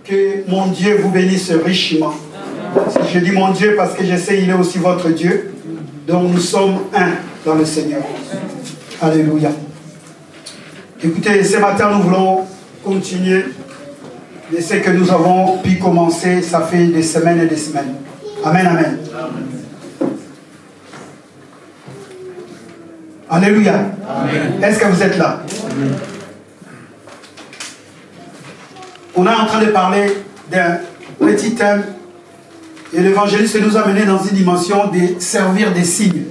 Que mon Dieu vous bénisse richement. Je dis mon Dieu parce que je sais qu'il est aussi votre Dieu. Donc nous sommes un dans le Seigneur. Alléluia. Écoutez, ce matin nous voulons continuer de ce que nous avons pu commencer. Ça fait des semaines et des semaines. Amen, amen. Alléluia. Est-ce que vous êtes là? Amen. On est en train de parler d'un petit thème et l'évangéliste nous a mené dans une dimension de servir des signes.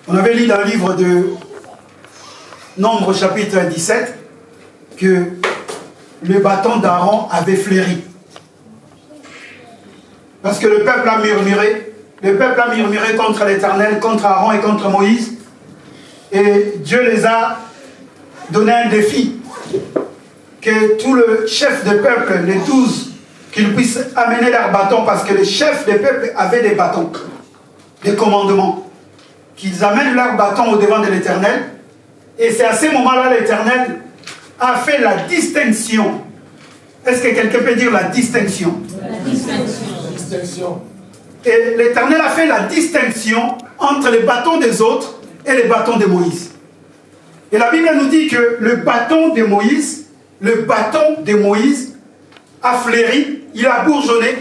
On avait lu dans le livre de Nombre chapitre 17 que le bâton d'Aaron avait fléri. Parce que le peuple a murmuré contre l'Éternel, contre Aaron et contre Moïse. Et Dieu les a donné un défi. Que tout le chef de peuple, les 12, qu'ils puissent amener leurs bâtons, parce que les chefs de peuple avaient des bâtons, des commandements, qu'ils amènent leurs bâtons au devant de l'Éternel. Et c'est à ce moment-là l'Éternel a fait la distinction. Est-ce que quelqu'un peut dire la distinction? La distinction. Et l'Éternel a fait la distinction entre les bâtons des autres et les bâtons de Moïse. Et la Bible nous dit que le bâton de Moïse a fléri, il a bourgeonné,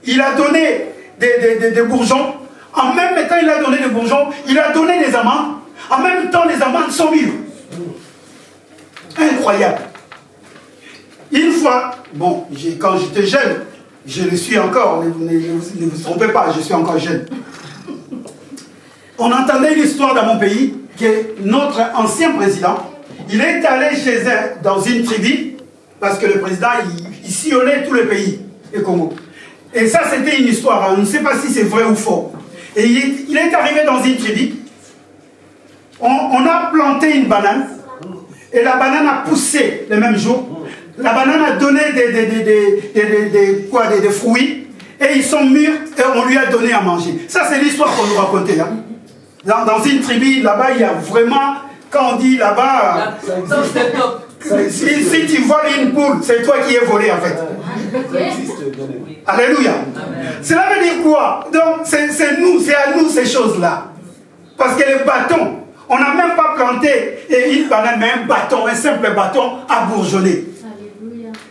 il a donné des bourgeons. En même temps, il a donné des bourgeons, il a donné des amandes. En même temps, les amandes sont mûres. Incroyable. Une fois, bon, quand j'étais jeune, je le suis encore, ne vous trompez pas, je suis encore jeune. On entendait une histoire dans mon pays que notre ancien président, il est allé chez eux dans une tribu, parce que le président, il sillonnait tout le pays, le Congo. Et ça, c'était une histoire, on ne sait pas si c'est vrai ou faux. Et il est arrivé dans une tribu, on a planté une banane, et la banane a poussé le même jour. La banane a donné des fruits, et ils sont mûrs, et on lui a donné à manger. Ça, c'est l'histoire qu'on nous racontait. Hein. Dans une tribu, là-bas, il y a vraiment... Quand on dit là-bas, si tu voles une poule, c'est toi qui es volé en fait. Alléluia. Cela veut dire quoi? Donc c'est à nous ces choses-là. Parce que les bâtons, on n'a même pas planté une banane, mais un bâton, un simple bâton a bourgeonné.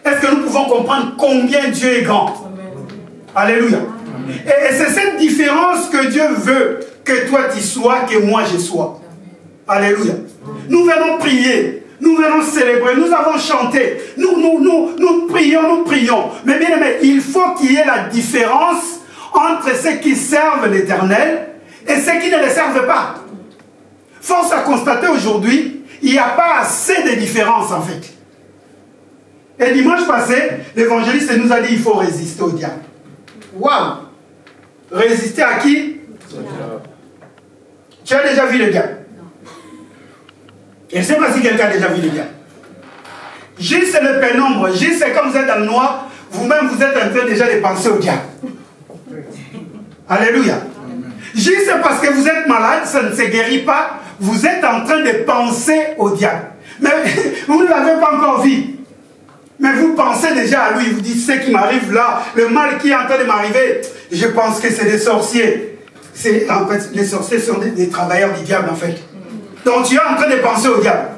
Est-ce que nous pouvons comprendre combien Dieu est grand? Alléluia. Et c'est cette différence que Dieu veut que toi tu sois, que moi je sois. Alléluia. Nous venons prier, nous venons célébrer, nous avons chanté, nous prions. Mais bien aimé, il faut qu'il y ait la différence entre ceux qui servent l'Éternel et ceux qui ne le servent pas. Force à constater aujourd'hui, il n'y a pas assez de différence en fait. Et dimanche passé, l'évangéliste nous a dit qu'il faut résister au diable. Waouh! Résister à qui? Tu as déjà vu le diable? Je ne sais pas si quelqu'un a déjà vu le diable. Juste le pénombre, juste quand vous êtes dans le noir, vous-même vous êtes en train déjà de penser au diable. Alléluia. Juste parce que vous êtes malade, ça ne se guérit pas, vous êtes en train de penser au diable. Mais vous ne l'avez pas encore vu. Mais vous pensez déjà à lui, vous dites ce qui m'arrive là, le mal qui est en train de m'arriver, je pense que c'est des sorciers. En fait, les sorciers sont des travailleurs du diable en fait. Donc tu es en train de penser au diable.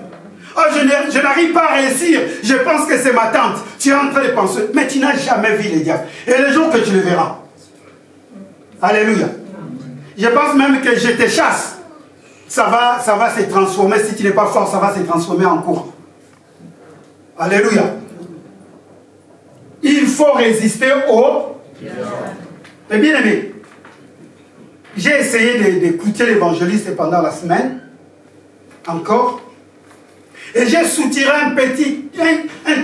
Oh, je n'arrive pas à réussir, je pense que c'est ma tante. Tu es en train de penser, mais tu n'as jamais vu le diable. Et le jour que tu le verras. Alléluia. Je pense même que je te chasse. Ça va se transformer, si tu n'es pas fort, ça va se transformer en cours. Alléluia. Il faut résister au... Mais bien aimé, j'ai essayé d'écouter l'évangéliste pendant la semaine, encore, et j'ai soutiré un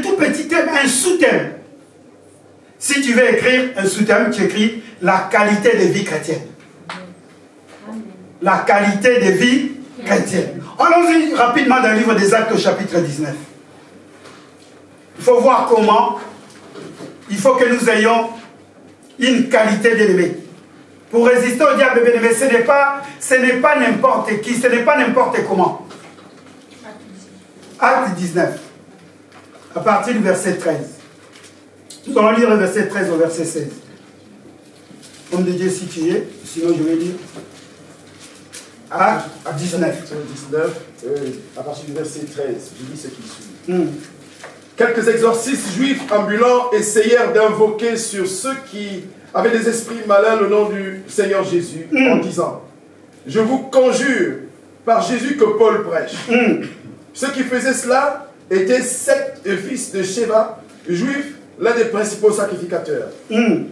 tout petit thème, un sous-thème. Si tu veux écrire un sous-thème, tu écris la qualité de vie chrétienne. La qualité de vie chrétienne. Allons-y rapidement dans le livre des Actes au chapitre 19. Il faut voir comment il faut que nous ayons une qualité d'ennemi. Pour résister au diable, bien-aimé, ce n'est pas n'importe qui, ce n'est pas n'importe comment. Acte 19. à partir du verset 13. Nous allons lire le verset 13 au verset 16. Homme de Dieu, si tu y es, sinon je vais lire à 19. À partir du verset 13, je lis ce qui suit. Quelques exorcistes juifs ambulants essayèrent d'invoquer sur ceux qui avaient des esprits malins le nom du Seigneur Jésus en disant: je vous conjure par Jésus que Paul prêche. Ceux qui faisaient cela étaient 7 fils de Sheva, juifs, l'un des principaux sacrificateurs.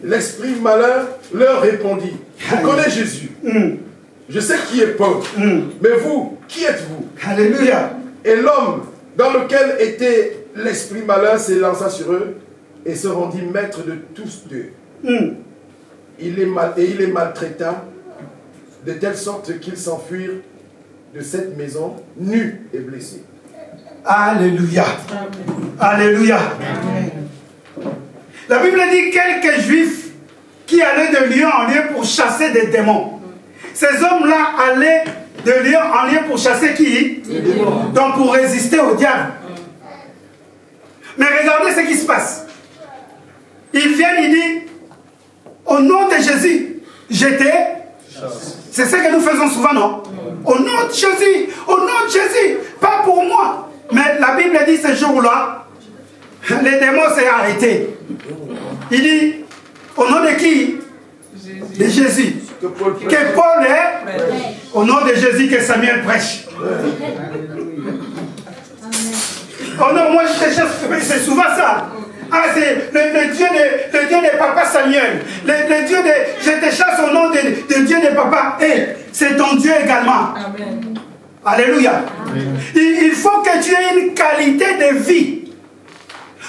L'esprit malin leur répondit: je connais Jésus. Je sais qui est Paul. Mais vous, qui êtes-vous? Alléluia. Et l'homme dans lequel était l'esprit malin s'élança sur eux et se rendit maître de tous deux. Il les maltraita de telle sorte qu'ils s'enfuirent de cette maison nus et blessés. Alléluia. Alléluia. La Bible dit quelques juifs qui allaient de lieu en lieu pour chasser des démons. Ces hommes-là allaient de lieu en lieu pour chasser qui? Donc pour résister au diable. Mais regardez ce qui se passe. Ils viennent, ils disent: au nom de Jésus, j'étais. C'est ce que nous faisons souvent, non? Au nom de Jésus, au nom de Jésus, pas pour moi. Mais la Bible dit ce jour-là, les démons s'est arrêté. Il dit: au nom de qui? De Jésus. Que Paul est. Au nom de Jésus que Samuel prêche. Oh non, moi je te cherche, c'est souvent ça. Ah, c'est le Dieu de papa Samuel. Le Dieu de. Je te chasse au nom de Dieu de papa. Et c'est ton Dieu également. Amen. Alléluia. Amen. Il faut que tu aies une qualité de vie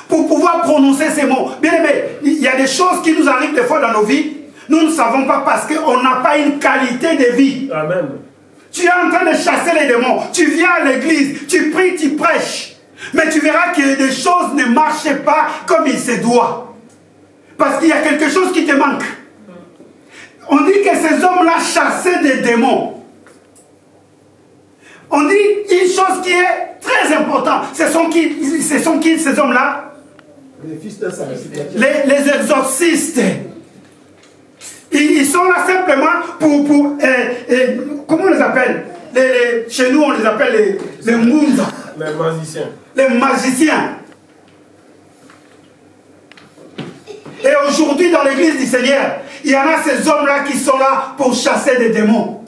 pour pouvoir prononcer ces mots. Bien aimé, il y a des choses qui nous arrivent des fois dans nos vies. Nous ne savons pas parce qu'on n'a pas une qualité de vie. Amen. Tu es en train de chasser les démons. Tu viens à l'église, tu pries, tu prêches. Mais tu verras que des choses ne marchent pas comme il se doit. Parce qu'il y a quelque chose qui te manque. On dit que ces hommes-là chassaient des démons. On dit une chose qui est très importante. Ce sont qui ces hommes-là? Les fils de sacrificateur. Les exorcistes. Ils sont là simplement pour comment on les appelle? Chez nous, on les appelle les mounds. Les magiciens. Les magiciens. Et aujourd'hui, dans l'église du Seigneur, il y en a ces hommes-là qui sont là pour chasser des démons.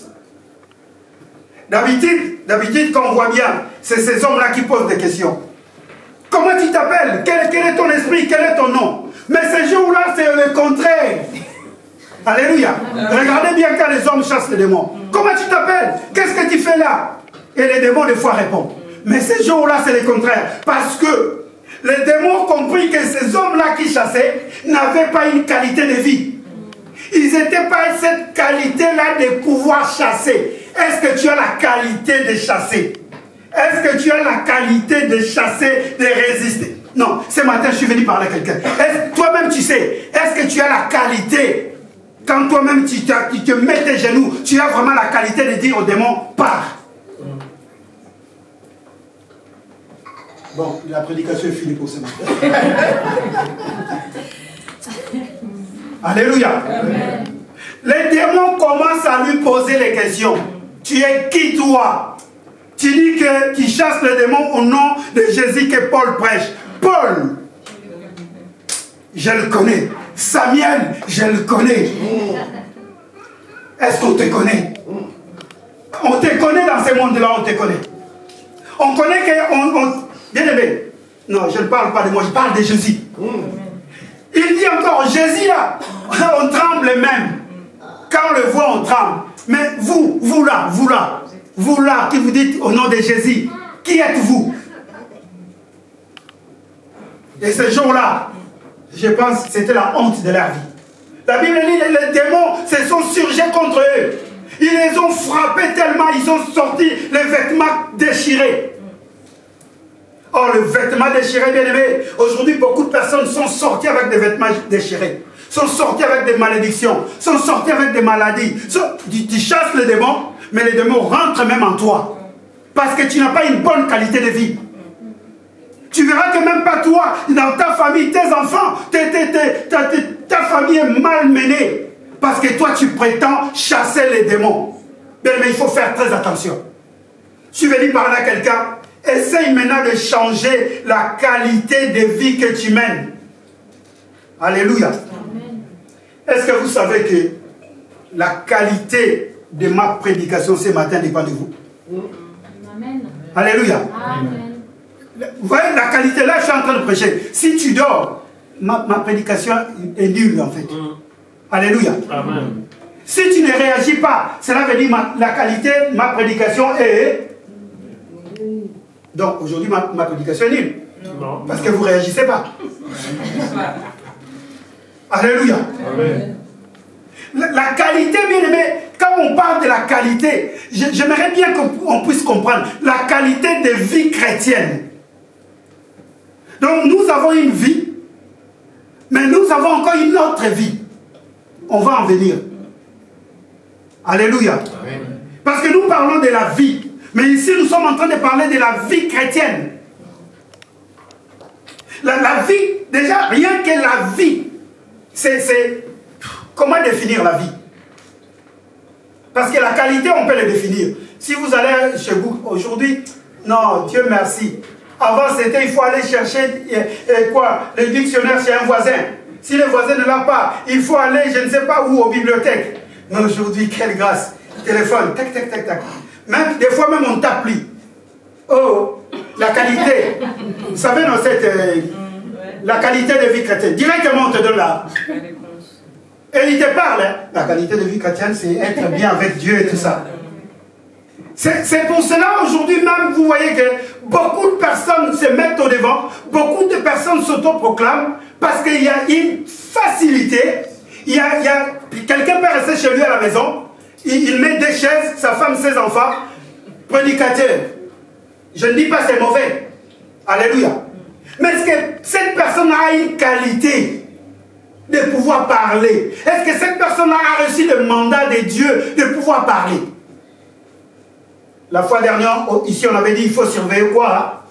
D'habitude, quand on voit bien, c'est ces hommes-là qui posent des questions. Comment tu t'appelles? Quel est ton esprit? Quel est ton nom? Mais ces jours-là, c'est le contraire. Alléluia. Regardez bien quand les hommes chassent les démons. Comment tu t'appelles? Qu'est-ce que tu fais là? Et les démons, des fois, répondent. Mais ces jours-là, c'est le contraire. Parce que les démons ont compris que ces hommes-là qui chassaient n'avaient pas une qualité de vie. Ils n'étaient pas cette qualité-là de pouvoir chasser. Est-ce que tu as la qualité de chasser? Est-ce que tu as la qualité de chasser, de résister? Non, ce matin, je suis venu parler à quelqu'un. Toi-même, tu sais, est-ce que tu as la qualité? Quand toi-même, tu te mets tes genoux, tu as vraiment la qualité de dire au démon, pars. Bon, la prédication est finie pour ce matin. Alléluia. Amen. Les démons commencent à lui poser les questions. Tu es qui toi? Tu dis que tu chasses les démons au nom de Jésus que Paul prêche. Paul, je le connais. Samuel, je le connais. Est-ce qu'on te connaît? On te connaît dans ce monde-là, on te connaît. On connaît que... Bien aimé, non, je ne parle pas de moi, je parle de Jésus. Il dit encore, Jésus là, on tremble même. Quand on le voit, on tremble. Mais vous là, qui vous dites au nom de Jésus, qui êtes-vous? Et ce jour-là, je pense que c'était la honte de leur vie. La Bible dit que les démons se sont surgés contre eux. Ils les ont frappés tellement, ils ont sorti les vêtements déchirés. Oh, le vêtement déchiré, bien aimé. Aujourd'hui, beaucoup de personnes sont sorties avec des vêtements déchirés. Sont sorties avec des malédictions. Sont sorties avec des maladies. Tu chasses les démons, mais les démons rentrent même en toi. Parce que tu n'as pas une bonne qualité de vie. Tu verras que même pas toi, dans ta famille, tes enfants, ta famille est mal menée. Parce que toi, tu prétends chasser les démons. Mais il faut faire très attention. Je suis venu parler à quelqu'un. Essaye maintenant de changer la qualité de vie que tu mènes. Alléluia. Est-ce que vous savez que la qualité de ma prédication ce matin dépend de vous? Amen. Alléluia. Amen. Vous voyez, la qualité, là, je suis en train de prêcher. Si tu dors, ma prédication est nulle, en fait. Alléluia. Amen. Si tu ne réagis pas, cela veut dire la qualité de ma prédication est... Donc, aujourd'hui, ma prédication est nulle. Non. Parce que vous ne réagissez pas. Alléluia. Amen. La qualité, bien aimé, quand on parle de la qualité, j'aimerais bien qu'on puisse comprendre la qualité de vie chrétienne. Donc, nous avons une vie, mais nous avons encore une autre vie. On va en venir. Alléluia. Amen. Parce que nous parlons de la vie, mais ici, nous sommes en train de parler de la vie chrétienne. La vie, déjà, rien que la vie, c'est... Comment définir la vie? Parce que la qualité, on peut le définir. Si vous allez chez vous aujourd'hui, non, Dieu merci. Avant, c'était, il faut aller chercher le dictionnaire chez un voisin. Si le voisin ne l'a pas, il faut aller, je ne sais pas où, aux bibliothèques. Mais aujourd'hui, quelle grâce. Téléphone, tac, tac, tac, tac. Même, des fois même, on t'applique. Oh, la qualité. Vous savez, dans cette... la qualité de vie chrétienne. Directement, on te donne la... Et il te parle, hein. La qualité de vie chrétienne, c'est être bien avec Dieu et tout ça. C'est pour cela, aujourd'hui même, vous voyez que beaucoup de personnes se mettent au devant, beaucoup de personnes s'autoproclament, parce qu'il y a une facilité. Quelqu'un peut rester chez lui à la maison, il met des chaises, sa femme, ses enfants, prédicateur. Je ne dis pas c'est mauvais. Alléluia. Mais est-ce que cette personne a une qualité de pouvoir parler? Est-ce que cette personne a reçu le mandat de Dieu de pouvoir parler? La fois dernière, ici on avait dit il faut surveiller quoi?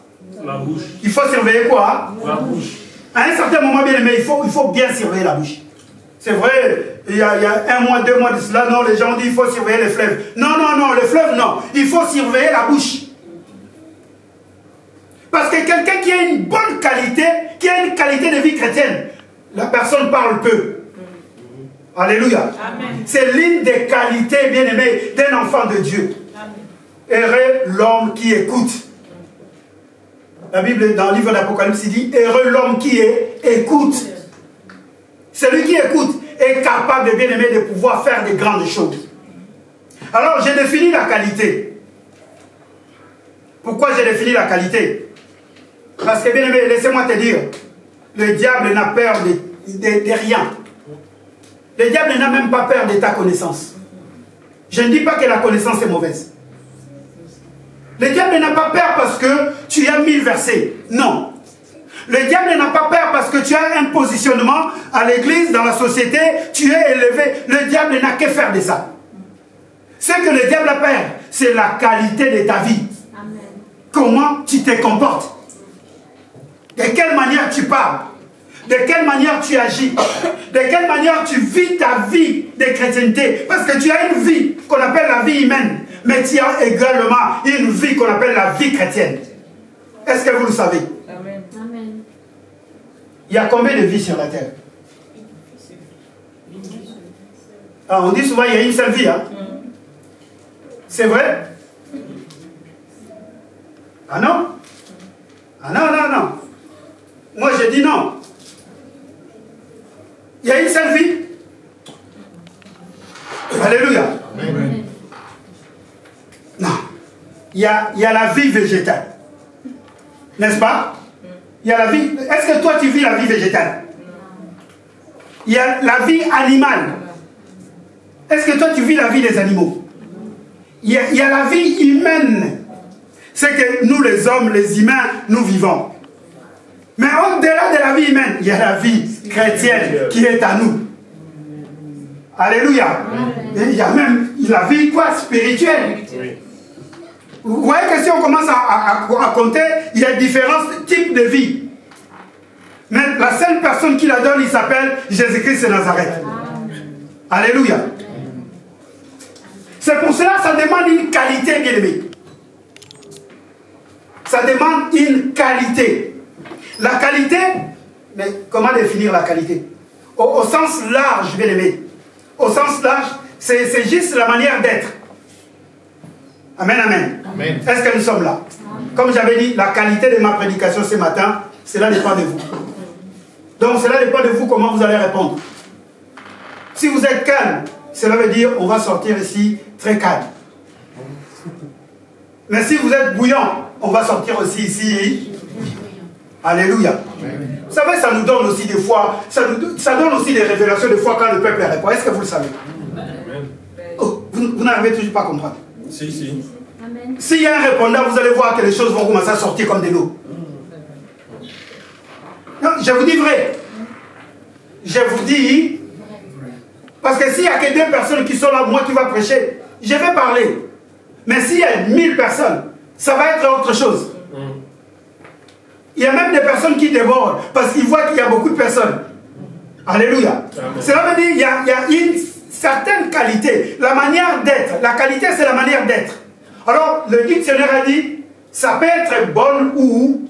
La bouche. Il faut surveiller quoi? La bouche. À un certain moment, bien aimé, il faut bien surveiller la bouche. C'est vrai, il y a 1 mois, 2 mois de cela, non, les gens disent il faut surveiller les fleuves. Non, non, non, les fleuves, non. Il faut surveiller la bouche. Parce que quelqu'un qui a une bonne qualité, qui a une qualité de vie chrétienne, la personne parle peu. Alléluia. C'est l'une des qualités, bien aimées, d'un enfant de Dieu. Heureux l'homme qui écoute. La Bible, dans le livre d'Apocalypse, il dit heureux l'homme qui écoute. Celui qui écoute est capable, bien aimé, de pouvoir faire de grandes choses. Alors, j'ai défini la qualité. Pourquoi j'ai défini la qualité? Parce que, bien aimé, laissez-moi te dire, le diable n'a peur de rien. Le diable n'a même pas peur de ta connaissance. Je ne dis pas que la connaissance est mauvaise. Le diable n'a pas peur parce que tu as 1000 versets. Non. Le diable n'a pas peur parce que tu as un positionnement à l'église, dans la société, tu es élevé. Le diable n'a que faire de ça. Ce que le diable a peur, c'est la qualité de ta vie. Amen. Comment tu te comportes? De quelle manière tu parles? De quelle manière tu agis? De quelle manière tu vis ta vie de chrétienté? Parce que tu as une vie qu'on appelle la vie humaine, mais tu as également une vie qu'on appelle la vie chrétienne. Est-ce que vous le savez? Amen. Amen. Il y a combien de vies sur la terre? Ah, on dit souvent il y a une seule vie. Hein? C'est vrai? Ah non? Ah non, non, non. Moi je dis non. Il y a une seule vie. Alléluia. Amen. Non. Il y a la vie végétale. N'est-ce pas? Il y a la vie. Est-ce que toi tu vis la vie végétale? Il y a la vie animale. Est-ce que toi tu vis la vie des animaux? Il y a la vie humaine. C'est que nous les hommes, les humains, nous vivons. Mais au-delà de la vie humaine, il y a la vie chrétienne qui est à nous. Alléluia. Et il y a même la vie quoi, spirituelle. Oui. Vous voyez que si on commence à compter, il y a différents types de vie. Mais la seule personne qui la donne, il s'appelle Jésus-Christ de Nazareth. Alléluia. C'est pour cela que ça demande une qualité, bien aimé. Ça demande une qualité. La qualité, mais comment définir la qualité? Au sens large, bien aimé. Au sens large, c'est juste la manière d'être. Amen, amen. Amen. Est-ce que nous sommes là? Comme j'avais dit, la qualité de ma prédication ce matin, cela dépend de vous. Donc cela dépend de vous comment vous allez répondre. Si vous êtes calme, cela veut dire on va sortir ici très calme. Mais si vous êtes bouillant, on va sortir aussi ici. Alléluia. Vous savez, ça nous donne aussi des fois, ça donne aussi des révélations des fois quand le peuple répond. Est-ce que vous le savez? Oh, vous n'arrivez toujours pas à comprendre. Si, si. Amen. S'il y a un répondant, vous allez voir que les choses vont commencer à sortir comme de l'eau. Non, je vous dis vrai. Je vous dis, parce que s'il n'y a que 2 personnes qui sont là, moi qui va prêcher, je vais parler. Mais s'il y a 1000 personnes, ça va être autre chose. Il y a même des personnes qui débordent parce qu'ils voient qu'il y a beaucoup de personnes. Alléluia. Cela veut dire qu'il y a une certaine qualité, la manière d'être. La qualité, c'est la manière d'être. Alors, le dictionnaire a dit, ça peut être bonne ou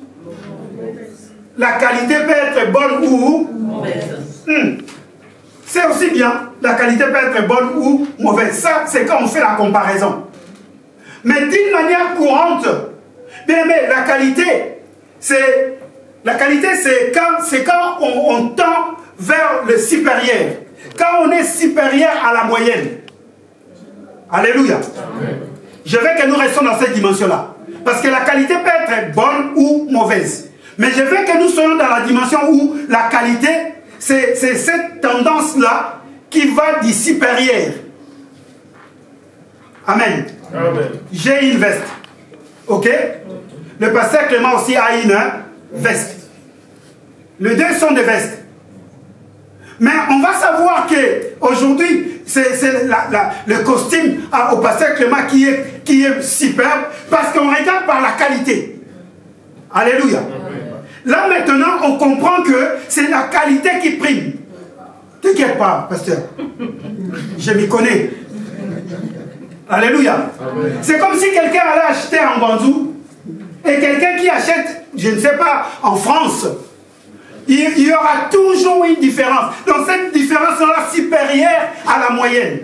la qualité peut être bonne ou mauvaise. C'est aussi bien, la qualité peut être bonne ou mauvaise. Ça, c'est quand on fait la comparaison. Mais d'une manière courante, bien aimé, la qualité, c'est quand on tend vers le supérieur. Quand on est supérieur à la moyenne. Alléluia. Amen. Je veux que nous restions dans cette dimension-là. Parce que la qualité peut être bonne ou mauvaise. Mais je veux que nous soyons dans la dimension où la qualité, c'est cette tendance-là qui va du supérieur. Amen. Amen. J'ai une veste. Ok? Le pasteur Clément aussi a une veste. Les deux sont des vestes. Mais on va savoir qu'aujourd'hui, c'est le costume au pasteur Clément qui est superbe parce qu'on regarde par la qualité. Alléluia. Là maintenant, on comprend que c'est la qualité qui prime. T'inquiète pas, pasteur. Je m'y connais. Alléluia. C'est comme si quelqu'un allait acheter en Bandou et quelqu'un qui achète, je ne sais pas, en France. Il y aura toujours une différence. Donc cette différence sera supérieure à la moyenne.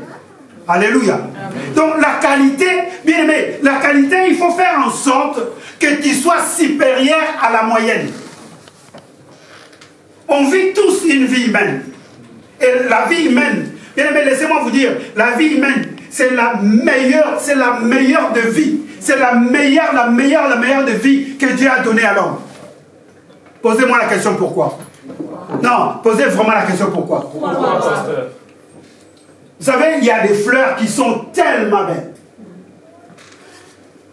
Alléluia. Amen. Donc la qualité, bien aimé, la qualité, il faut faire en sorte que tu sois supérieur à la moyenne. On vit tous une vie humaine. Et la vie humaine, bien aimé, laissez-moi vous dire, la vie humaine, c'est la meilleure de vie. C'est la meilleure de vie que Dieu a donnée à l'homme. Posez-moi la question pourquoi. Non, posez vraiment la question pourquoi. Pourquoi, pasteur? Vous savez, il y a des fleurs qui sont tellement belles.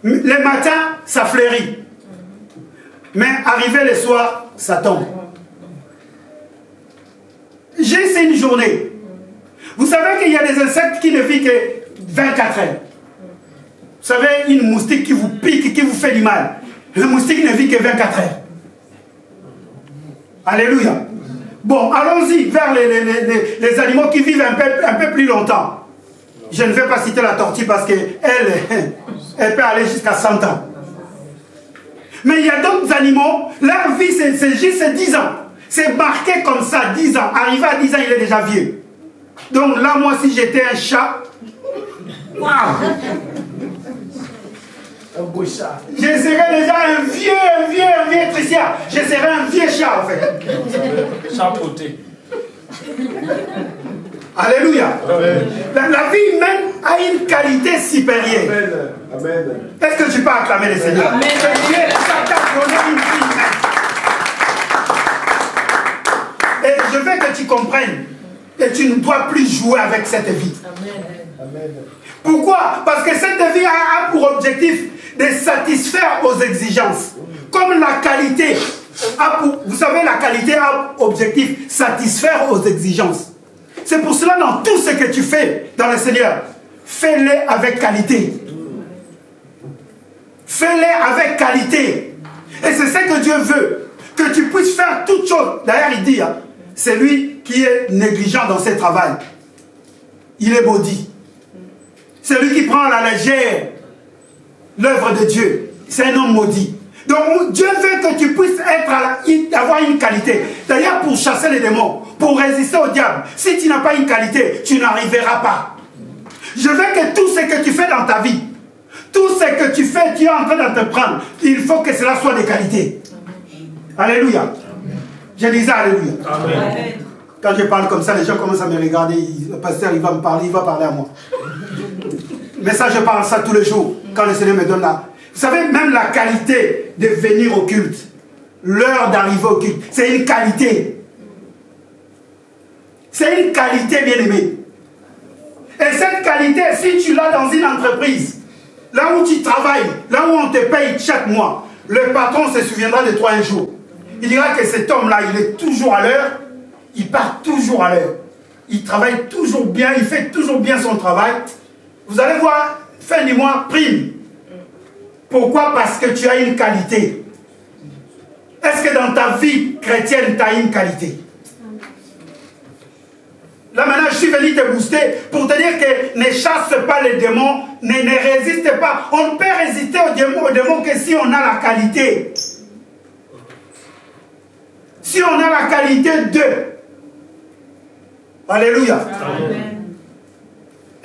Le matin, ça fleurit. Mais arrivé le soir, ça tombe. C'est une journée. Vous savez qu'il y a des insectes qui ne vivent que 24 heures. Vous savez, une moustique qui vous pique, qui vous fait du mal. Le moustique ne vit que 24 heures. Alléluia. Bon, allons-y vers les animaux qui vivent un peu plus longtemps. Je ne vais pas citer la tortue parce qu'elle peut aller jusqu'à 100 ans. Mais il y a d'autres animaux, leur vie c'est juste 10 ans. C'est marqué comme ça, 10 ans. Arrivé à 10 ans, il est déjà vieux. Donc là, moi, si j'étais un chat, waouh! Un beau chat. Je serais déjà un vieux Christian. Je serais un vieux chat en fait. Chapeauté. Alléluia. La vie humaine a une qualité supérieure. Amen. Amen. Est-ce que tu peux acclamer le Seigneur? Amen. Dieu t'a donné une vie humaine. Et je veux que tu comprennes que tu ne dois plus jouer avec cette vie. Amen. Pourquoi? Parce que cette vie a pour objectif de satisfaire aux exigences. Comme la qualité vous savez, la qualité a pour objectif satisfaire aux exigences. C'est pour cela, dans tout ce que tu fais dans le Seigneur, fais-le avec qualité. Fais-les avec qualité. Et c'est ce que Dieu veut. Que tu puisses faire toutes choses. D'ailleurs, il dit, hein, c'est lui qui est négligent dans ses travaux. Il est maudit. C'est lui qui prend à la légère l'œuvre de Dieu. C'est un homme maudit. Donc Dieu veut que tu puisses avoir une qualité. D'ailleurs, pour chasser les démons, pour résister au diable, si tu n'as pas une qualité, tu n'arriveras pas. Je veux que tout ce que tu fais dans ta vie, tout ce que tu fais, tu es en train d'entreprendre, il faut que cela soit de qualité. Alléluia. Je disais Alléluia. Amen. Quand je parle comme ça, les gens commencent à me regarder. Le pasteur, il va me parler, il va parler à moi. Mais ça, je parle ça tous les jours, quand le Seigneur me donne là. Vous savez, même la qualité de venir au culte, l'heure d'arriver au culte, c'est une qualité. C'est une qualité, bien aimée. Et cette qualité, si tu l'as dans une entreprise, là où tu travailles, là où on te paye chaque mois, le patron se souviendra de toi un jour. Il dira que cet homme-là, il est toujours à l'heure, il part toujours à l'heure. Il travaille toujours bien, il fait toujours bien son travail. Vous allez voir, fin du mois, prime. Pourquoi? Parce que tu as une qualité. Est-ce que dans ta vie chrétienne, tu as une qualité? Là maintenant, je suis venu te booster pour te dire que ne chasse pas les démons, ne résiste pas. On ne peut résister aux démons que si on a la qualité. Si on a la qualité d'eux. Alléluia. Amen.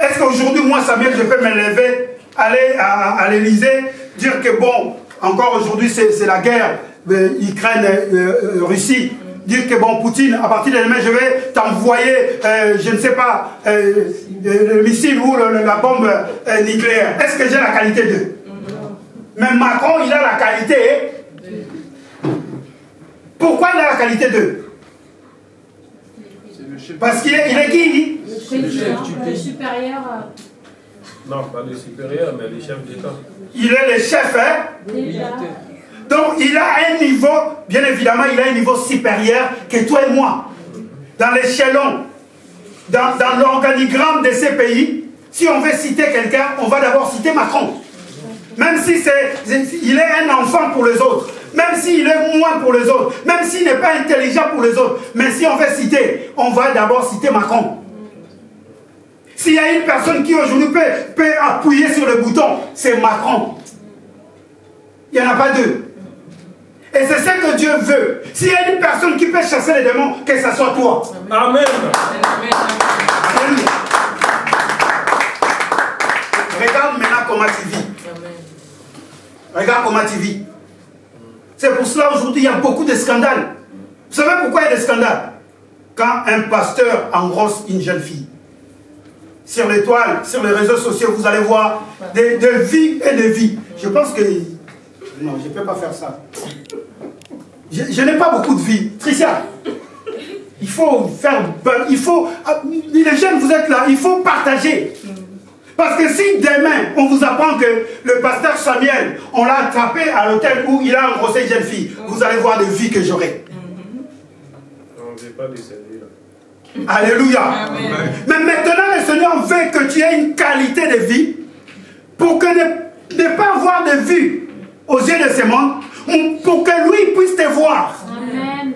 Est-ce qu'aujourd'hui, moi, Samuel, je peux me lever, aller à l'Élysée, dire que bon, encore aujourd'hui, c'est la guerre, Ukraine-Russie, dire que bon, Poutine, à partir de demain, je vais t'envoyer, je ne sais pas, le missile ou la bombe nucléaire. Est-ce que j'ai la qualité d'eux? Mais Macron, il a la qualité. Pourquoi il a la qualité d'eux? Parce qu'il est qui? Le supérieur. Non, pas le supérieur, mais le chef d'État. Il est le chef, hein? D'État. Donc il a un niveau, bien évidemment, il a un niveau supérieur que toi et moi. Dans l'échelon, dans l'organigramme de ces pays, si on veut citer quelqu'un, on va d'abord citer Macron. Même si il est un enfant pour les autres, même s'il est moins pour les autres, même s'il n'est pas intelligent pour les autres, mais si on veut citer, on va d'abord citer Macron. S'il y a une personne qui aujourd'hui peut appuyer sur le bouton, c'est Macron. Il n'y en a pas deux. Et c'est ce que Dieu veut. S'il y a une personne qui peut chasser les démons, que ce soit toi. Amen. Alléluia. Regarde maintenant comment tu vis. Regarde comment tu vis. C'est pour cela aujourd'hui il y a beaucoup de scandales. Vous savez pourquoi il y a des scandales? Quand un pasteur engrosse une jeune fille. Sur l'étoile, sur les réseaux sociaux, vous allez voir des vies et des vies. Je pense que... Non, je ne peux pas faire ça. Je n'ai pas beaucoup de vie. Tricia, il faut faire... Il faut... Les jeunes, vous êtes là, il faut partager. Parce que si demain, on vous apprend que le pasteur Samuel, on l'a attrapé à l'hôtel où il a engrossé une jeune fille, vous allez voir des vies que j'aurai. On ne veut pas décéder là. Alléluia. Amen. Mais maintenant, le Seigneur veut que tu aies une qualité de vie pour que ne pas avoir de vue aux yeux de ce monde, pour que lui puisse te voir. Amen.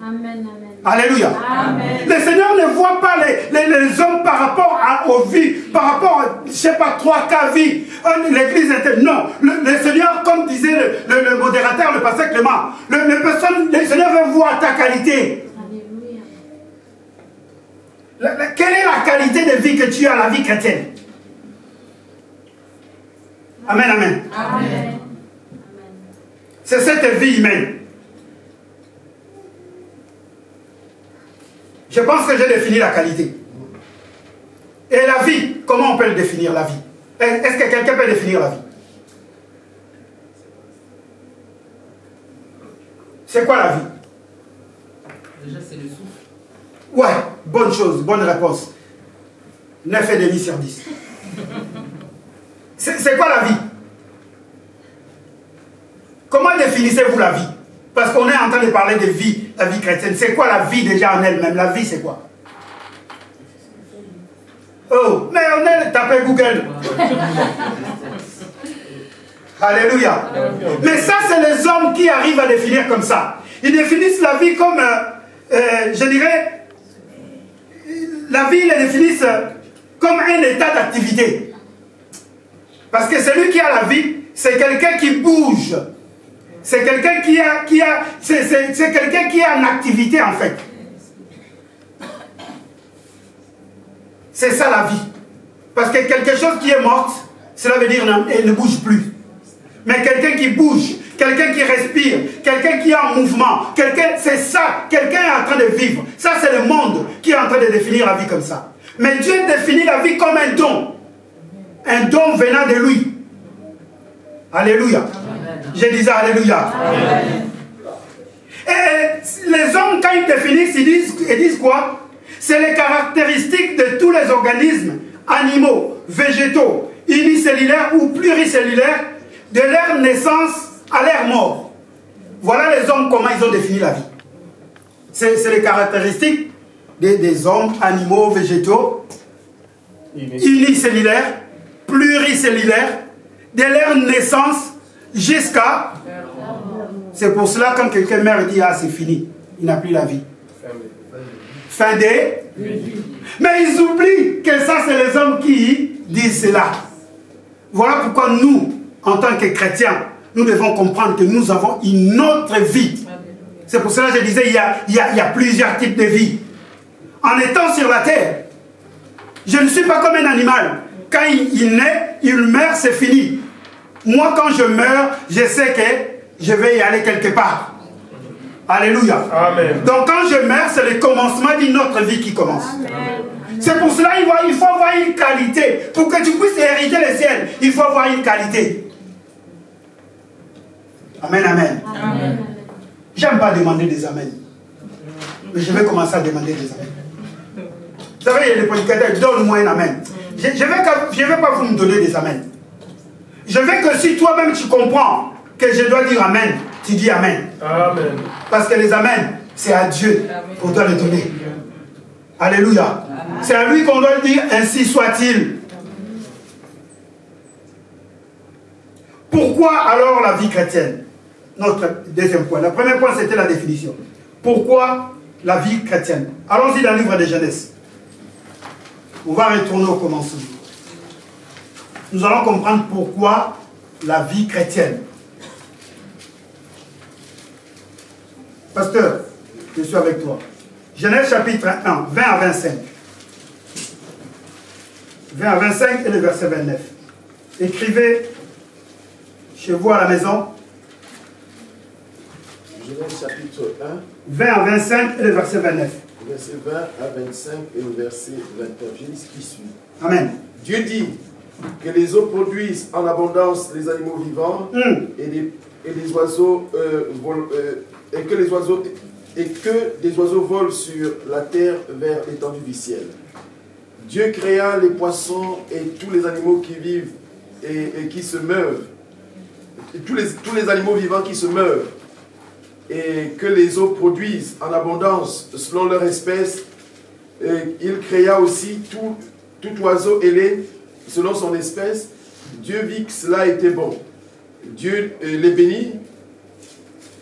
Amen. Alléluia. Amen. Le Seigneur ne voit pas les hommes par rapport aux vies, par rapport à, je ne sais pas, 3 vies. L'église était... Non. Le Seigneur, comme disait le modérateur, le pasteur Clément, le Seigneur veut voir ta qualité. Quelle est la qualité de vie que tu as à la vie chrétienne? Amen, amen. Amen. C'est cette vie humaine. Je pense que j'ai défini la qualité. Et la vie, comment on peut le définir, la vie? Est-ce que quelqu'un peut définir la vie? C'est quoi la vie? Déjà, c'est le souffle. Ouais, bonne chose, bonne réponse. 9,5 sur 10. C'est quoi la vie? Comment définissez-vous la vie? Parce qu'on est en train de parler de vie, la vie chrétienne. C'est quoi la vie déjà en elle-même? La vie, c'est quoi? Oh, mais on est tapé Google. Alléluia. Mais ça, c'est les hommes qui arrivent à définir comme ça. Ils définissent la vie comme, je dirais, la vie, ils la définissent comme un état d'activité. Parce que celui qui a la vie, c'est quelqu'un qui bouge. C'est quelqu'un c'est quelqu'un qui est en activité, en fait. C'est ça la vie. Parce que quelque chose qui est morte, cela veut dire qu'elle ne bouge plus. Mais quelqu'un qui bouge, quelqu'un qui respire, quelqu'un qui est en mouvement, c'est ça, quelqu'un est en train de vivre. Ça, c'est le monde qui est en train de définir la vie comme ça. Mais Dieu définit la vie comme un don. Un don venant de lui. Alléluia. Amen. Je disais Alléluia. Amen. Et les hommes, quand ils définissent, ils disent quoi? C'est les caractéristiques de tous les organismes, animaux, végétaux, unicellulaires ou pluricellulaires, de leur naissance à leur mort. Voilà les hommes, comment ils ont défini la vie. C'est les caractéristiques des hommes, animaux, végétaux, unicellulaires, pluricellulaires, de leur naissance jusqu'à... C'est pour cela quand quelqu'un meurt, il dit, ah c'est fini, il n'a plus la vie. Fin des... Mais ils oublient que ça, c'est les hommes qui disent cela. Voilà pourquoi nous, en tant que chrétiens, nous devons comprendre que nous avons une autre vie. C'est pour cela que je disais, il y a plusieurs types de vie. En étant sur la terre, je ne suis pas comme un animal. Quand il naît, il meurt, c'est fini. Moi, quand je meurs, je sais que je vais y aller quelque part. Alléluia. Amen. Donc quand je meurs, c'est le commencement d'une autre vie qui commence. C'est pour cela qu'il faut avoir une qualité. Pour que tu puisses hériter le ciel, il faut avoir une qualité. Amen, amen. Amen. J'aime pas demander des amens. Mais je vais commencer à demander des amens. Vous savez, il y a des prédicateurs, donne-moi un amen. Je ne vais pas vous me donner des amens. Je veux que si toi-même tu comprends que je dois dire amen, tu dis amen. Amen. Parce que les amens, c'est à Dieu qu'on doit les donner. Alléluia. C'est à lui qu'on doit dire ainsi soit-il. Pourquoi alors la vie chrétienne? Notre deuxième point. Le premier point, c'était la définition. Pourquoi la vie chrétienne? Allons-y dans le livre de Genèse. On va retourner au commencement. Nous allons comprendre pourquoi la vie chrétienne. Pasteur, je suis avec toi. Genèse chapitre 1, 20 à 25. 20 à 25 et le verset 29. Écrivez chez vous à la maison. Genèse chapitre 1. 20 à 25 et le verset 29. Verset 20 à 25 et le verset 29. Je lis ce qui suit. Amen. Dieu dit que les eaux produisent en abondance les animaux vivants et les oiseaux et que des oiseaux volent sur la terre vers l'étendue du ciel. Dieu créa les poissons et tous les animaux qui vivent et qui se meuvent, et tous les animaux vivants qui se meuvent, et que les eaux produisent en abondance selon leur espèce. Et il créa aussi tout oiseau ailé selon son espèce. Dieu vit que cela était bon. Dieu les bénit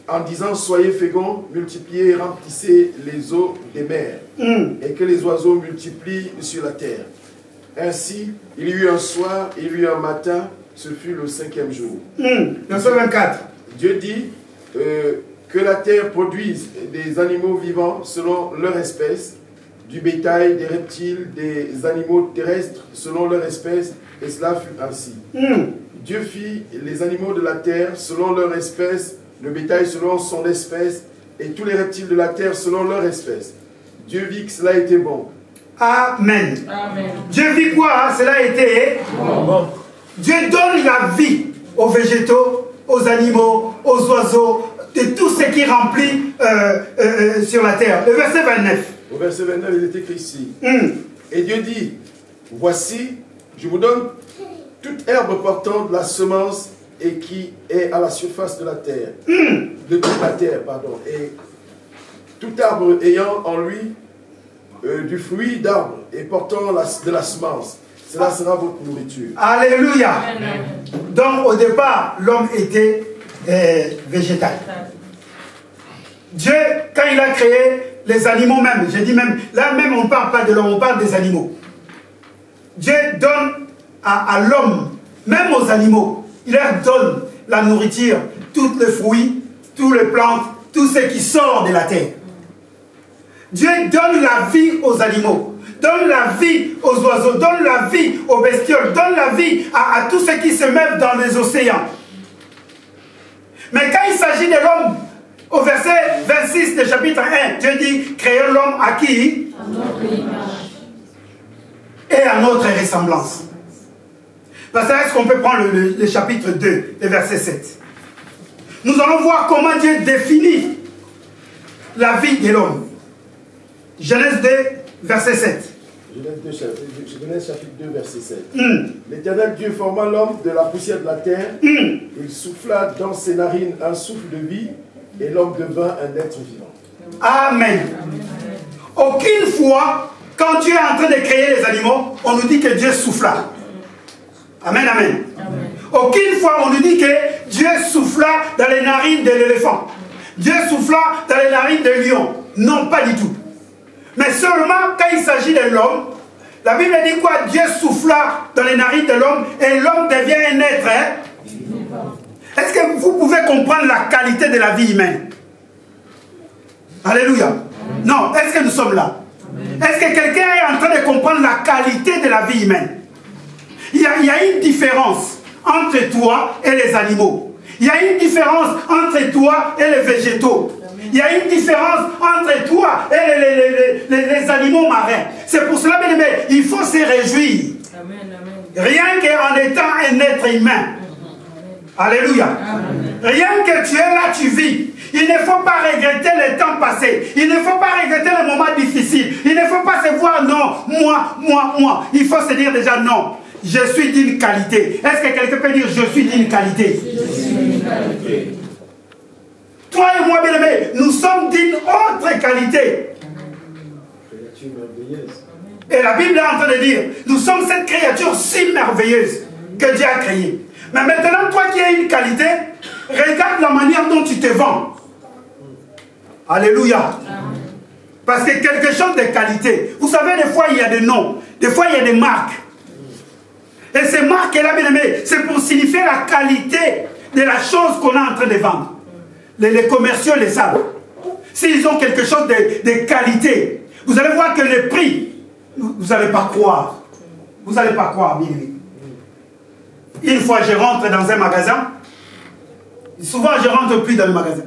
en disant, soyez féconds, multipliez et remplissez les eaux des mers, et que les oiseaux multiplient sur la terre. Ainsi, il y eut un soir, il y eut un matin, ce fut le 5e jour. Verset 24. Dieu dit que la terre produise des animaux vivants selon leur espèce, du bétail, des reptiles, des animaux terrestres selon leur espèce, et cela fut ainsi. Dieu fit les animaux de la terre selon leur espèce, le bétail selon son espèce, et tous les reptiles de la terre selon leur espèce. Dieu vit que cela était bon. Amen. Amen. Dieu vit quoi? Cela était bon. Dieu donne la vie aux végétaux, aux animaux, aux oiseaux, de tout ce qui remplit sur la terre. Le verset 29. Au verset 29, il est écrit ici. Et Dieu dit, voici, je vous donne toute herbe portant de la semence et qui est à la surface de la terre, de toute la terre, pardon, et tout arbre ayant en lui du fruit d'arbre et portant de la semence, Cela sera votre nourriture. Alléluia. Donc au départ, l'homme était végétal. Dieu, quand il a créé les animaux même, j'ai dit même, là même on ne parle pas de l'homme, on parle des animaux. Dieu donne à l'homme, même aux animaux, il leur donne la nourriture, tous les fruits, toutes les plantes, tout ce qui sort de la terre. Dieu donne la vie aux animaux, donne la vie aux oiseaux, donne la vie aux bestioles, donne la vie à tous ceux qui se mettent dans les océans. Mais quand il s'agit de l'homme, au verset 26 du chapitre 1, Dieu dit, créons l'homme à qui? À notre image. Et à notre ressemblance. Parce que est-ce qu'on peut prendre le chapitre 2, le verset 7? Nous allons voir comment Dieu définit la vie de l'homme. Genèse 2, verset 7. Genèse chapitre 2, verset 7. L'Éternel Dieu forma l'homme de la poussière de la terre. Il souffla dans ses narines un souffle de vie et l'homme devint un être vivant. Amen. Aucune fois, quand Dieu est en train de créer les animaux, on nous dit que Dieu souffla. Amen, amen. Aucune fois, on nous dit que Dieu souffla dans les narines de l'éléphant. Dieu souffla dans les narines de lion. Non, pas du tout. Mais seulement quand il s'agit de l'homme, la Bible dit quoi? Dieu souffla dans les narines de l'homme et l'homme devient un être. Est-ce que vous pouvez comprendre la qualité de la vie humaine? Alléluia. Non, est-ce que nous sommes là? Est-ce que quelqu'un est en train de comprendre la qualité de la vie humaine? Il y a une différence entre toi et les animaux. Il y a une différence entre toi et les végétaux. Il y a une différence entre toi et les animaux marins. C'est pour cela, bien aimé, il faut se réjouir. Rien qu'en étant un être humain. Alléluia. Rien que tu es là, tu vis. Il ne faut pas regretter le temps passé. Il ne faut pas regretter les moments difficiles. Il ne faut pas se voir, non, moi. Il faut se dire déjà non. Je suis d'une qualité. Est-ce que quelqu'un peut dire je suis d'une qualité? Je suis d'une qualité. Toi et moi, bien aimé, nous sommes d'une autre qualité. Et la Bible est en train de dire, nous sommes cette créature si merveilleuse que Dieu a créée. Mais maintenant, toi qui as une qualité, regarde la manière dont tu te vends. Alléluia. Parce que quelque chose de qualité. Vous savez, des fois, il y a des noms. Des fois, il y a des marques. Et ces marques-là, bien aimé, c'est pour signifier la qualité de la chose qu'on est en train de vendre. Les commerciaux les savent. S'ils ont quelque chose de qualité, vous allez voir que le prix, vous n'allez pas croire. Vous n'allez pas croire, bien aimé. Une fois, je rentre dans un magasin. Souvent, je rentre plus dans le magasin.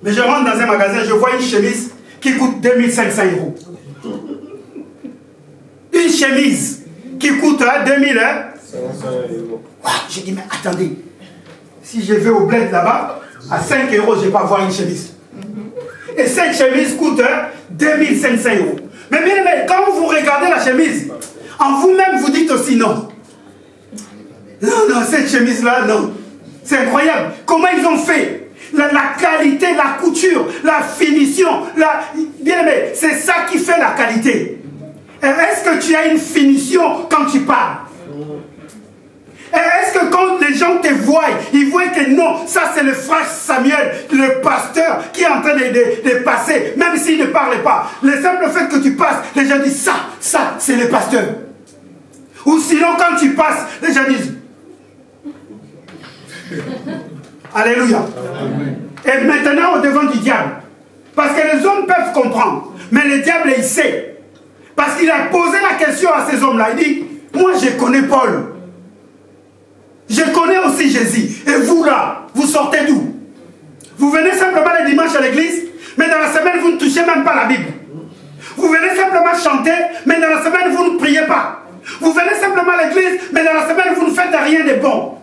Mais je rentre dans un magasin, je vois une chemise qui coûte 2500 €. Une chemise qui coûte 2500 €. Je dis, mais attendez. Si je vais au bled là-bas, à 5 €, je ne vais pas voir une chemise. Et cette chemise coûte 2500 €. Mais bien aimé, quand vous regardez la chemise, en vous-même, vous dites aussi non. Non, cette chemise-là, non. C'est incroyable. Comment ils ont fait? La qualité, la couture, la finition. Bien aimé, c'est ça qui fait la qualité. Est-ce que tu as une finition quand tu parles? Est-ce que quand les gens te voient, ils voient que non, ça c'est le frère Samuel, le pasteur qui est en train de passer, même s'il ne parle pas. Le simple fait que tu passes, les gens disent ça c'est le pasteur. Ou sinon quand tu passes, les gens disent Alléluia. Et maintenant au devant du diable. Parce que les hommes peuvent comprendre, mais le diable il sait. Parce qu'il a posé la question à ces hommes-là. Il dit, moi je connais Paul. Je connais aussi Jésus. Et vous là, vous sortez d'où? Vous venez simplement le dimanche à l'église, mais dans la semaine, vous ne touchez même pas la Bible. Vous venez simplement chanter, mais dans la semaine, vous ne priez pas. Vous venez simplement à l'église, mais dans la semaine, vous ne faites rien de bon.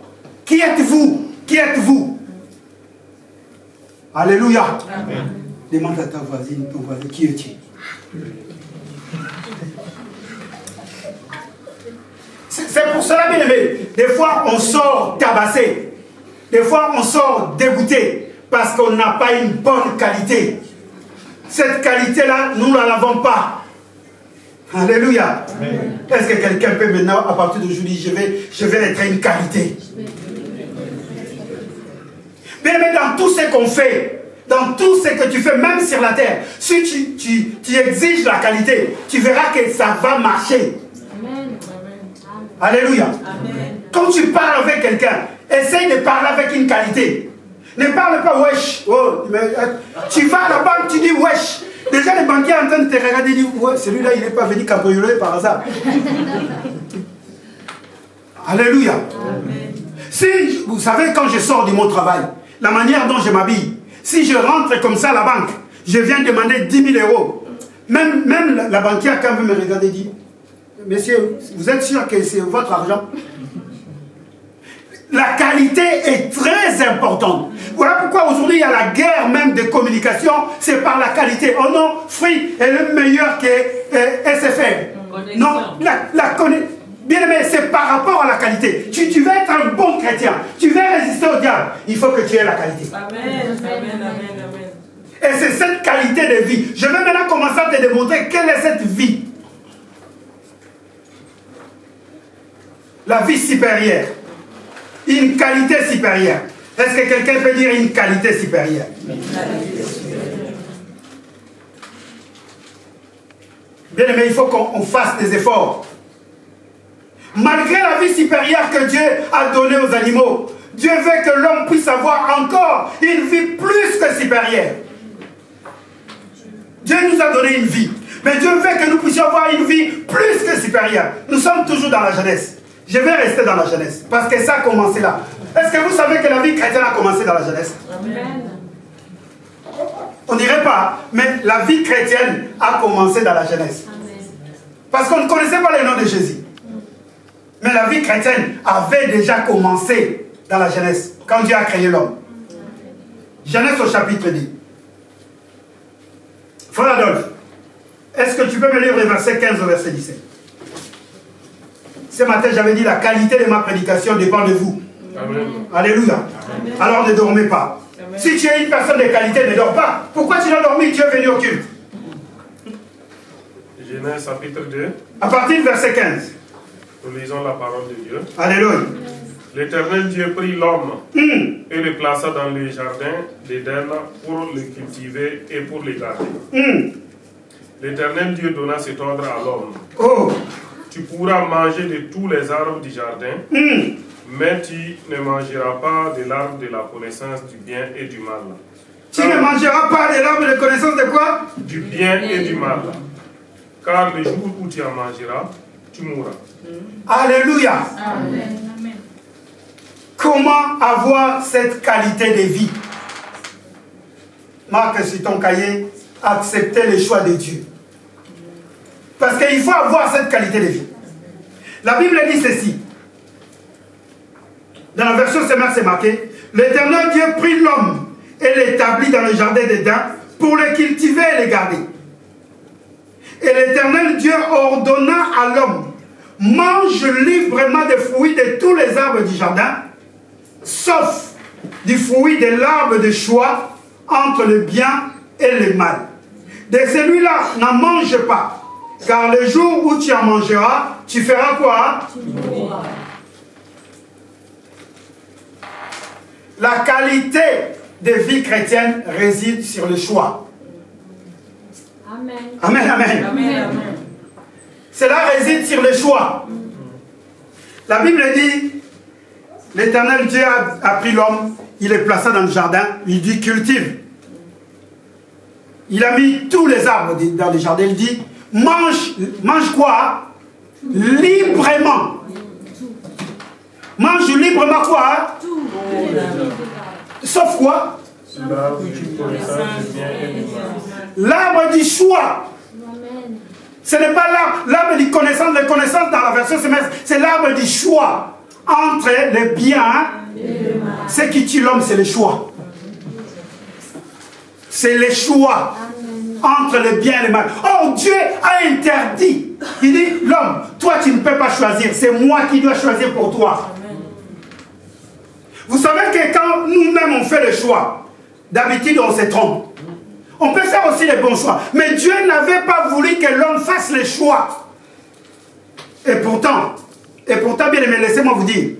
Qui êtes-vous? Qui êtes-vous? Alléluia. Amen. Demande à ta voisine, ton voisin, qui es-tu? C'est pour cela, bien aimé, des fois on sort tabassé, des fois on sort dégoûté, parce qu'on n'a pas une bonne qualité. Cette qualité-là, nous ne l'avons pas. Alléluia. Est-ce que quelqu'un peut maintenant, à partir d'aujourd'hui, je vais être une qualité? Mais dans tout ce qu'on fait, dans tout ce que tu fais, même sur la terre, si tu exiges la qualité, tu verras que ça va marcher. Amen. Alléluia. Amen. Quand tu parles avec quelqu'un, essaye de parler avec une qualité. Ne parle pas wesh. Oh, tu vas à la banque, tu dis wesh. Déjà les banquiers sont en train de te regarder et disent ouais, celui-là il n'est pas venu cambrioler par hasard. Alléluia. Amen. Si, vous savez, quand je sors de mon travail, la manière dont je m'habille, si je rentre comme ça à la banque, je viens demander 10 000 euros. Même la banquière, quand elle me regarde, dit monsieur, vous êtes sûr que c'est votre argent? La qualité est très importante. Voilà pourquoi aujourd'hui il y a la guerre même de communication, c'est par la qualité. Oh non, Free est le meilleur que SFR. Non, bien aimé, c'est par rapport à la qualité. Tu veux être un bon chrétien, tu veux résister au diable, il faut que tu aies la qualité. Amen, amen, amen, amen. Et c'est cette qualité de vie. Je vais maintenant commencer à te démontrer quelle est cette vie. La vie supérieure. Une qualité supérieure. Est-ce que quelqu'un peut dire une qualité supérieure? Bien aimé, il faut qu'on fasse des efforts. Malgré la vie supérieure que Dieu a donnée aux animaux, Dieu veut que l'homme puisse avoir encore une vie plus que supérieure. Dieu nous a donné une vie, mais Dieu veut que nous puissions avoir une vie plus que supérieure. Nous sommes toujours dans la jeunesse. Je vais rester dans la jeunesse, parce que ça a commencé là. Est-ce que vous savez que la vie chrétienne a commencé dans la jeunesse? Amen. On dirait pas, mais la vie chrétienne a commencé dans la jeunesse. Amen. Parce qu'on ne connaissait pas le nom de Jésus. Mais la vie chrétienne avait déjà commencé dans la jeunesse, quand Dieu a créé l'homme. Genèse au chapitre 10. Frère Adolphe, est-ce que tu peux me lire le verset 15 au verset 17? Ce matin, j'avais dit la qualité de ma prédication dépend de vous. Amen. Alléluia. Amen. Alors ne dormez pas. Amen. Si tu es une personne de qualité, ne dors pas. Pourquoi tu n'as dormi? Tu es venu au culte. Genèse chapitre 2. À partir du verset 15. Nous lisons la parole de Dieu. Alléluia. L'Éternel Dieu prit l'homme et le plaça dans le jardin d'Éden pour le cultiver et pour le garder. L'Éternel Dieu donna cet ordre à l'homme. Oh. Tu pourras manger de tous les arbres du jardin, mais tu ne mangeras pas de l'arbre de la connaissance du bien et du mal. Tu ne mangeras pas de l'arbre de connaissance de quoi? Du bien et du mal. Car le jour où tu en mangeras, tu mourras. Alléluia. Amen. Comment avoir cette qualité de vie? Marque sur ton cahier, accepter les choix de Dieu. Parce qu'il faut avoir cette qualité de vie. La Bible dit ceci. Dans la version Semeur, c'est marqué: l'Éternel Dieu prit l'homme et l'établit dans le jardin d'Éden pour le cultiver et le garder. Et l'Éternel Dieu ordonna à l'homme: mange librement des fruits de tous les arbres du jardin, sauf du fruit de l'arbre de choix entre le bien et le mal. De celui-là, n'en mange pas, car le jour où tu en mangeras, tu feras quoi? Tu mourras. La qualité de vie chrétienne réside sur le choix. Amen. Amen, amen. Amen, amen. Cela réside sur le choix. La Bible dit, l'Éternel Dieu a pris l'homme, il le plaça dans le jardin, il dit cultive. Il a mis tous les arbres dans le jardin, il dit mange quoi? Librement. Mange librement quoi? Tout. Sauf quoi? L'arbre du connaissance du bien et du mal. L'arbre du choix. Amen. Ce n'est pas l'arbre de connaissance, la connaissance dans la version semestre, c'est l'arbre du choix entre le bien. Ce qui tue l'homme, c'est le choix. C'est le choix entre le bien et le mal. Oh, Dieu a interdit. Il dit, l'homme, toi tu ne peux pas choisir, c'est moi qui dois choisir pour toi. Vous savez que quand nous-mêmes on fait le choix, d'habitude on se trompe. On peut faire aussi les bons choix. Mais Dieu n'avait pas voulu que l'homme fasse les choix. Et pourtant, bien aimé, laissez-moi vous dire,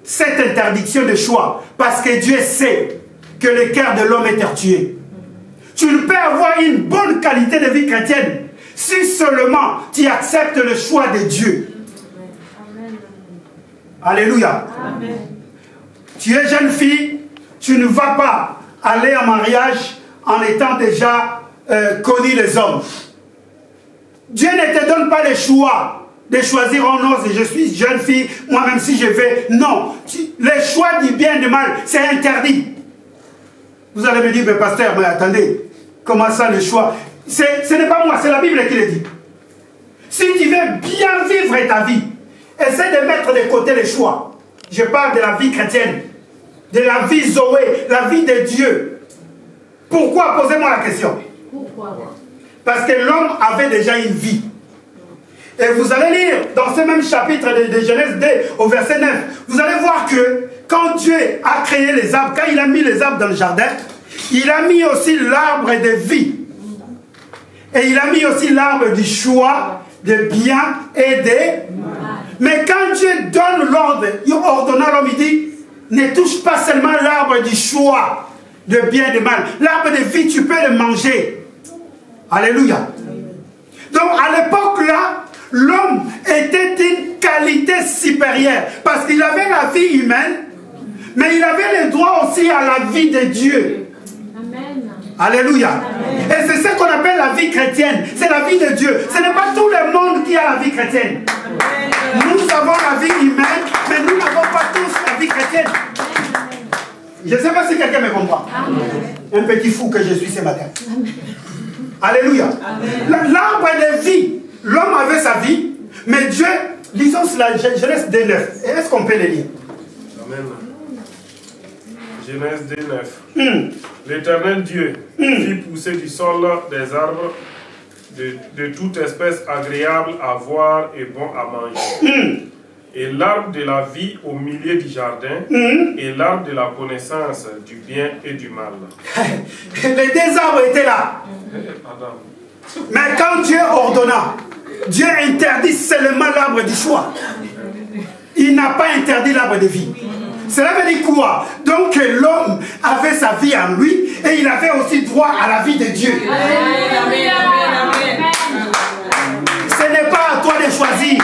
cette interdiction de choix, parce que Dieu sait que le cœur de l'homme est tortueux. Tu ne peux avoir une bonne qualité de vie chrétienne si seulement tu acceptes le choix de Dieu. Amen. Alléluia. Amen. Tu es jeune fille, tu ne vas pas aller en mariage en étant déjà connu les hommes. Dieu ne te donne pas le choix de choisir oh non, je suis jeune fille, moi-même si je vais. Non, le choix du bien et du mal, c'est interdit. Vous allez me dire, mais pasteur, mais attendez, comment ça le choix? Ce n'est pas moi, c'est la Bible qui le dit. Si tu veux bien vivre ta vie, essaie de mettre de côté les choix. Je parle de la vie chrétienne, de la vie Zoé, la vie de Dieu. Pourquoi? Posez-moi la question. Pourquoi? Parce que l'homme avait déjà une vie. Et vous allez lire dans ce même chapitre de Genèse 2 au verset 9, vous allez voir que quand Dieu a créé les arbres, quand il a mis les arbres dans le jardin, il a mis aussi l'arbre de vie. Et il a mis aussi l'arbre du choix, de bien et de mal. Mais quand Dieu donne l'ordre, il ordonne à l'homme, il dit, ne touche pas seulement l'arbre du choix, de bien et de mal. L'arbre de vie, tu peux le manger. Alléluia. Donc à l'époque là, l'homme était d'une qualité supérieure parce qu'il avait la vie humaine, mais il avait le droit aussi à la vie de Dieu. Amen. Alléluia. Amen. Et c'est ce qu'on appelle la vie chrétienne. C'est la vie de Dieu. Ce n'est pas tout le monde qui a la vie chrétienne. Amen. Nous avons la vie humaine, mais nous n'avons pas tous la vie chrétienne. Amen. Je ne sais pas si quelqu'un me comprend. Amen. Un petit fou que je suis ce matin. Amen. Alléluia. L'arbre de vie. L'homme avait sa vie, mais Dieu, lisons cela, Genèse 2.9. Est-ce qu'on peut le lire? Amen. Genèse 2.9. L'Éternel Dieu fit pousser du sol des arbres de toute espèce agréable à voir et bon à manger. Et l'arbre de la vie au milieu du jardin et l'arbre de la connaissance du bien et du mal. Les deux arbres étaient là. Mais quand Dieu ordonna, Dieu interdit seulement l'arbre du choix. Il n'a pas interdit l'arbre de vie. Cela veut dire quoi? Donc l'homme avait sa vie en lui et il avait aussi droit à la vie de Dieu. Amen. Ce n'est pas à toi de choisir.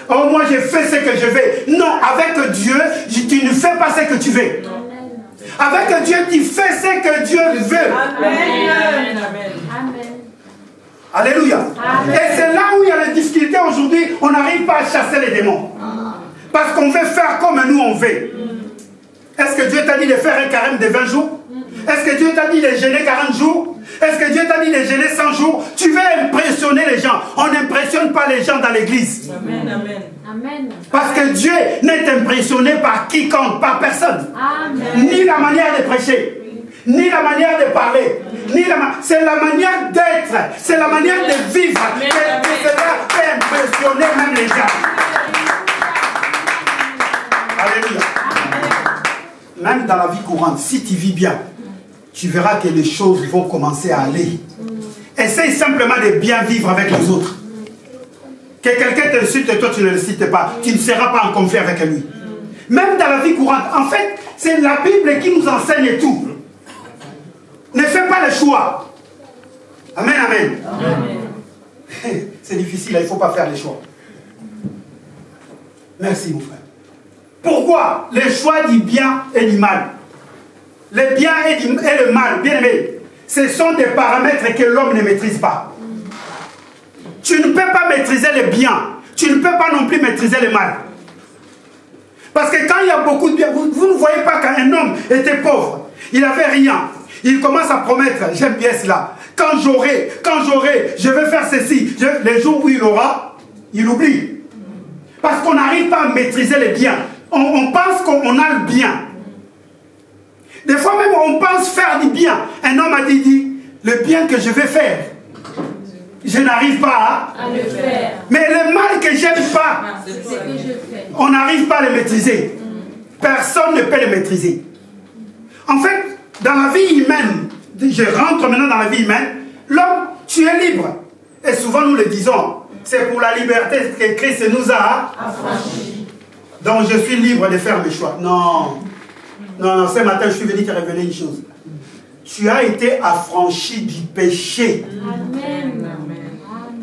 Oh, moi je fais ce que je veux. Non, avec Dieu, tu ne fais pas ce que tu veux. Avec Dieu, tu fais ce que Dieu veut. Amen. Alléluia. Amen. Et c'est là où il y a les difficultés aujourd'hui. On n'arrive pas à chasser les démons. Parce qu'on veut faire comme nous on veut. Est-ce que Dieu t'a dit de faire un carême de 20 jours? Est-ce que Dieu t'a dit de jeûner 40 jours? Est-ce que Dieu t'a dit de jeûner 100 jours? Tu veux impressionner les gens. On n'impressionne pas les gens dans l'église. Amen. Parce que Dieu n'est impressionné par quiconque, par personne. Amen. Ni la manière de prêcher, ni la manière de parler, c'est la manière d'être, c'est la manière de vivre que cela peut impressionner même les gens. Alléluia. Même dans la vie courante, si tu vis bien, tu verras que les choses vont commencer à aller. Essaye simplement de bien vivre avec les autres. Que quelqu'un te cite et toi tu ne le cites pas, tu ne seras pas en conflit avec lui. Même dans la vie courante, en fait, c'est la Bible qui nous enseigne tout. Ne fais pas le choix. Amen, amen. C'est difficile, il ne faut pas faire les choix. Merci mon frère. Pourquoi? Le choix du bien et du mal. Le bien et le mal, bien aimé, ce sont des paramètres que l'homme ne maîtrise pas. Tu ne peux pas maîtriser le bien. Tu ne peux pas non plus maîtriser le mal. Parce que quand il y a beaucoup de bien, vous ne voyez pas qu'un homme était pauvre. Il n'avait rien. Il commence à promettre, j'aime bien cela. Quand j'aurai, je vais faire ceci. Les jours où il aura, il oublie. Parce qu'on n'arrive pas à maîtriser le bien. On pense qu'on a le bien. Des fois même, on pense faire du bien. Un homme a dit, le bien que je vais faire, je n'arrive pas à le faire. Mais le mal que j'aime pas, C'est ce que je fais. on n'arrive pas à le maîtriser. Personne ne peut le maîtriser. En fait, dans la vie humaine, je rentre maintenant dans la vie humaine, l'homme, tu es libre. Et souvent nous le disons, c'est pour la liberté que Christ nous a affranchis. Donc je suis libre de faire mes choix. Non, ce matin je suis venu te révéler une chose. Tu as été affranchi du péché. Amen.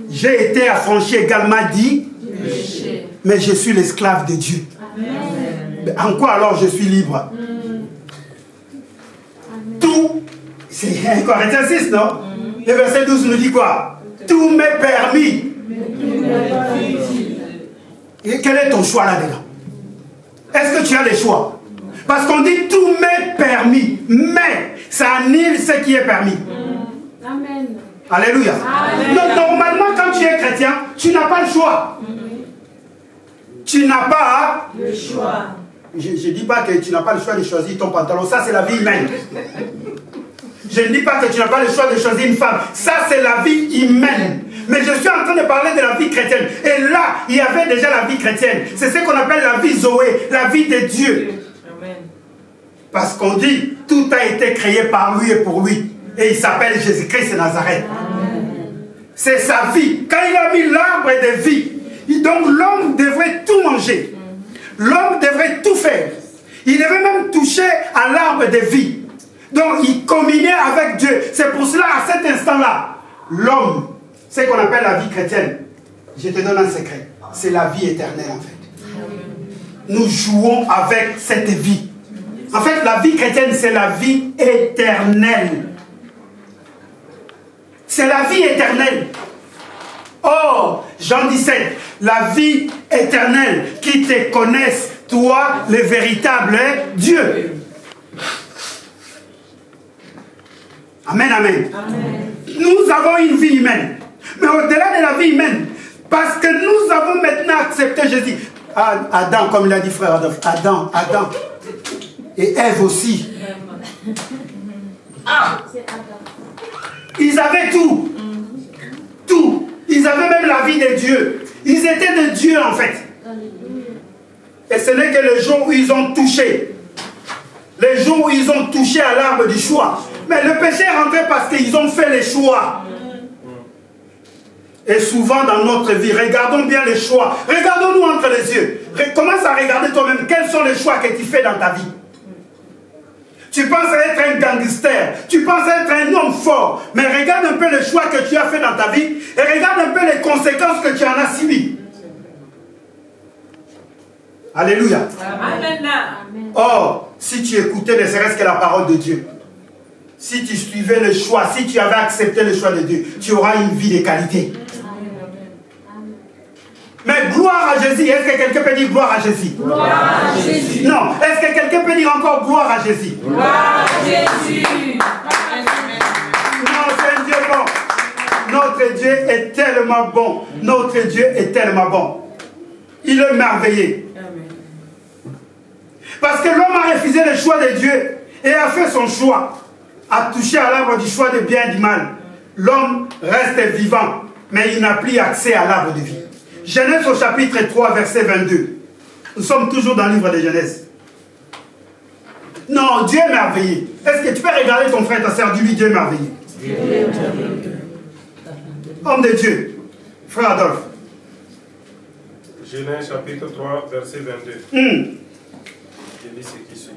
J'ai été affranchi également du péché. Mais je suis l'esclave de Dieu. Amen. En quoi alors je suis libre? Tout, c'est 1 Corinthiens 6, non? Le verset 12 nous dit quoi? Tout m'est permis. Et quel est ton choix là-dedans? Est-ce que tu as les choix? Parce qu'on dit tout m'est permis, mais ça annule ce qui est permis. Amen. Alléluia. Amen. Donc normalement quand tu es chrétien, tu n'as pas le choix. Tu n'as pas le choix. Je ne dis pas que tu n'as pas le choix de choisir ton pantalon, ça c'est la vie humaine. Je ne dis pas que tu n'as pas le choix de choisir une femme, ça c'est la vie humaine. Mais je suis en train de parler de la vie chrétienne. Et là, il y avait déjà la vie chrétienne. C'est ce qu'on appelle la vie Zoé, la vie de Dieu. Amen. Parce qu'on dit, tout a été créé par lui et pour lui. Et il s'appelle Jésus-Christ de Nazareth. C'est sa vie. Quand il a mis l'arbre de vie, donc l'homme devrait tout manger. L'homme devrait tout faire. Il devait même toucher à l'arbre de vie. Donc il communiait avec Dieu. C'est pour cela, à cet instant-là, l'homme, ce qu'on appelle la vie chrétienne, je te donne un secret, c'est la vie éternelle en fait. Nous jouons avec cette vie. En fait, la vie chrétienne, c'est la vie éternelle. C'est la vie éternelle. Oh, Jean 17, la vie éternelle, qui te connaisse, toi, le véritable Dieu. Amen, amen. Amen. Nous avons une vie humaine. Mais au-delà de la vie humaine, parce que nous avons maintenant accepté Jésus. Adam, comme l'a dit frère Adolphe, Adam. Et Ève aussi. Ils avaient tout. Tout. Ils avaient même la vie de Dieu. Ils étaient de Dieu en fait. Et ce n'est que le jour où ils ont touché. Le jour où ils ont touché à l'arbre du choix. Mais le péché est rentré parce qu'ils ont fait les choix. Et souvent dans notre vie, regardons bien les choix. Regardons-nous entre les yeux. Commence à regarder toi-même quels sont les choix que tu fais dans ta vie. Tu penses être un gangster, tu penses être un homme fort, mais regarde un peu les choix que tu as fait dans ta vie et regarde un peu les conséquences que tu en as subies. Alléluia. Amen. Or, si tu écoutais ne serait-ce que la parole de Dieu, si tu suivais le choix, si tu avais accepté le choix de Dieu, tu auras une vie de qualité. Mais gloire à Jésus. Est-ce que quelqu'un peut dire gloire à Jésus? Gloire à Jésus. Non. Est-ce que quelqu'un peut dire encore gloire à Jésus? Gloire à Jésus. Non, c'est un Dieu bon. Notre Dieu est tellement bon. Notre Dieu est tellement bon. Il est merveilleux. Parce que l'homme a refusé le choix de Dieu et a fait son choix. A touché à l'arbre du choix de bien et du mal. L'homme reste vivant, mais il n'a plus accès à l'arbre de vie. Genèse au chapitre 3, verset 22. Nous sommes toujours dans le livre de Genèse. Non, Dieu est merveilleux. Est-ce que tu peux regarder ton frère, ta soeur, dis-lui Dieu est merveilleux. Homme de Dieu, frère Adolphe. Genèse chapitre 3, verset 22. Je lis ce qui suit.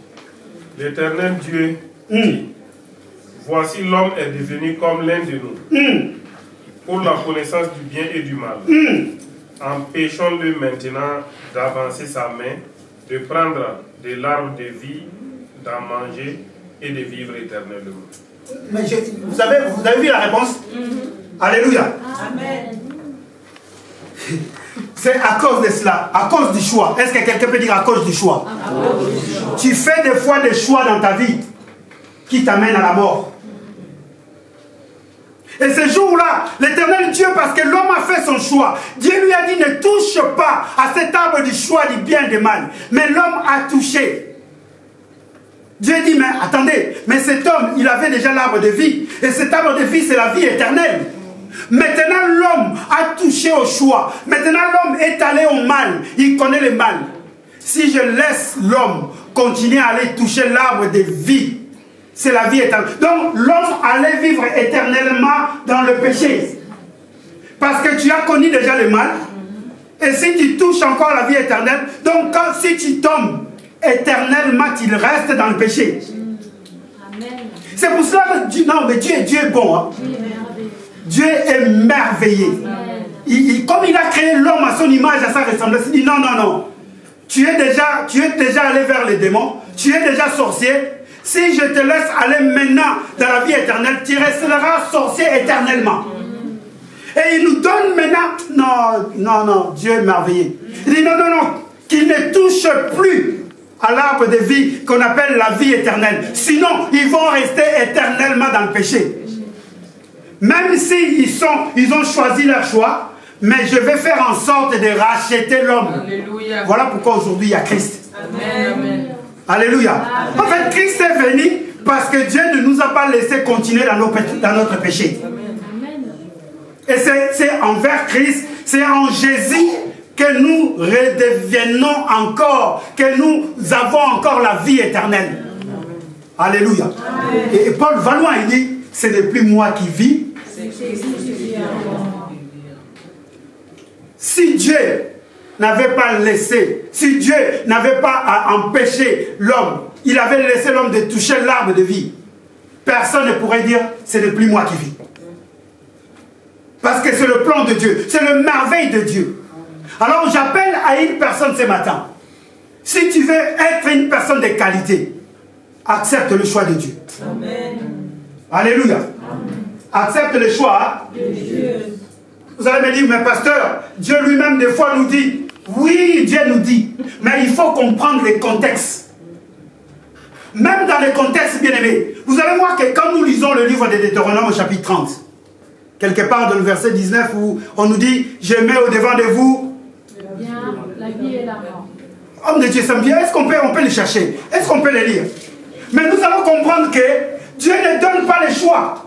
L'Éternel Dieu dit, voici l'homme est devenu comme l'un de nous, pour la connaissance du bien et du mal. Empêchons-le maintenant d'avancer sa main, de prendre de l'arbre de vie, d'en manger et de vivre éternellement. Mais vous avez vu la réponse? Alléluia. Amen. C'est à cause de cela, à cause du choix. Est-ce que quelqu'un peut dire à cause du choix? Tu fais des fois des choix dans ta vie qui t'amènent à la mort. Et ce jour-là, l'Éternel Dieu, parce que l'homme a fait son choix, Dieu lui a dit ne touche pas à cet arbre du choix du bien et du mal. Mais l'homme a touché. Dieu dit, mais attendez, mais cet homme, il avait déjà l'arbre de vie. Et cet arbre de vie, c'est la vie éternelle. Maintenant, l'homme a touché au choix. Maintenant, l'homme est allé au mal. Il connaît le mal. Si je laisse l'homme continuer à aller toucher l'arbre de vie, c'est la vie éternelle. Donc l'homme allait vivre éternellement dans le péché. Parce que tu as connu déjà le mal. Et si tu touches encore la vie éternelle, donc si tu tombes éternellement, tu restes dans le péché. Amen. C'est pour cela que Dieu est bon. Hein. Dieu est merveilleux. Comme il a créé l'homme à son image, à sa ressemblance, il dit non, non, non. Tu es déjà allé vers les démons, tu es déjà sorcier. Si je te laisse aller maintenant dans la vie éternelle, tu resteras sorcier éternellement. Et il nous donne maintenant, non, non, non, Dieu est merveilleux. Il dit non, non, non, qu'il ne touche plus à l'arbre de vie qu'on appelle la vie éternelle. Sinon, ils vont rester éternellement dans le péché. Même s'ils ont choisi leur choix, mais je vais faire en sorte de racheter l'homme. Voilà pourquoi aujourd'hui il y a Christ. Amen. Amen. Alléluia. Amen. En fait, Christ est venu parce que Dieu ne nous a pas laissé continuer dans notre péché. Amen. Et c'est envers Christ, c'est en Jésus que nous redevenons encore, que nous avons encore la vie éternelle. Alléluia. Amen. Et Paul va loin, il dit, ce n'est plus moi qui vis. Si Dieu n'avait pas laissé, si Dieu n'avait pas empêché l'homme, il avait laissé l'homme de toucher l'arbre de vie, personne ne pourrait dire, ce n'est plus moi qui vis. Parce que c'est le plan de Dieu, c'est le merveille de Dieu. Alors j'appelle à une personne ce matin. Si tu veux être une personne de qualité, accepte le choix de Dieu. Amen. Alléluia. Amen. Accepte le choix de Dieu. Vous allez me dire, mais pasteur, Dieu lui-même des fois nous dit, oui, Dieu nous dit, mais il faut comprendre les contextes. Même dans les contextes bien aimés. Vous allez voir que quand nous lisons le livre de Deutéronome au chapitre 30, quelque part dans le verset 19 où on nous dit, je mets au devant de vous la vie et la mort. Homme de Dieu, ça me vient. Est-ce qu'on peut le chercher? Est-ce qu'on peut le lire? Mais nous allons comprendre que Dieu ne donne pas les choix.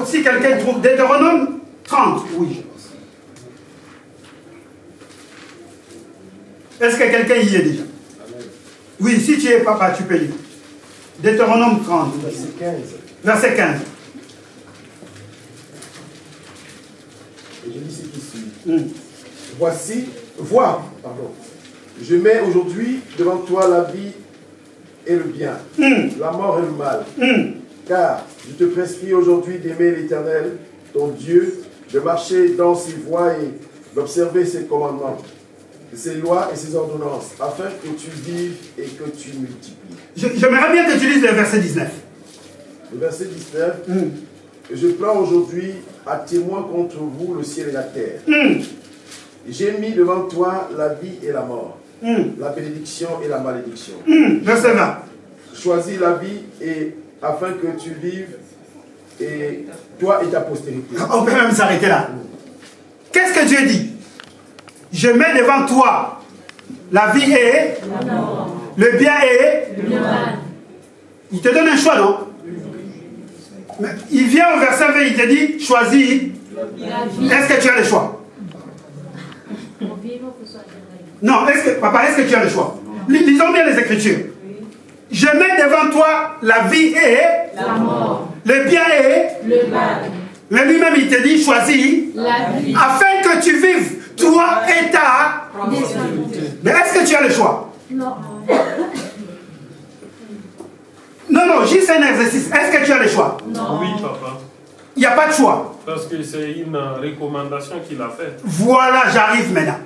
Si quelqu'un trouve Deutéronome 30, oui, je pense. Est-ce que quelqu'un y est déjà? Oui, si tu es papa, tu peux lire. Deutéronome 30, Verset 15. Verset 15. Et je lis ce qui suit. Pardon. Je mets aujourd'hui devant toi la vie et le bien, la mort et le mal. Car je te prescris aujourd'hui d'aimer l'Éternel, ton Dieu, de marcher dans ses voies et d'observer ses commandements, ses lois et ses ordonnances, afin que tu vives et que tu multiplies. J'aimerais bien que tu lises le verset 19. Le verset 19. Je prends aujourd'hui à témoin contre vous le ciel et la terre. J'ai mis devant toi la vie et la mort, la bénédiction et la malédiction. Verset 20. Choisis la vie et afin que tu vives, et toi et ta postérité. On peut même s'arrêter là. Qu'est-ce que Dieu dit? Je mets devant toi la vie et le bien et le mal. Il te donne un choix, non? Mais il vient au verset 20, il te dit, choisis. Est-ce que tu as le choix? Non, papa, est-ce que tu as le choix? Lisons bien les Écritures. Je mets devant toi la vie et la mort, le bien et le mal. Mais lui-même, il te dit, choisis la vie, afin que tu vives, toi et ta. Mais est-ce que tu as le choix? Non. Non, juste un exercice. Est-ce que tu as le choix? Non. Oui, papa. Il n'y a pas de choix. Parce que c'est une recommandation qu'il a faite. Voilà, j'arrive maintenant.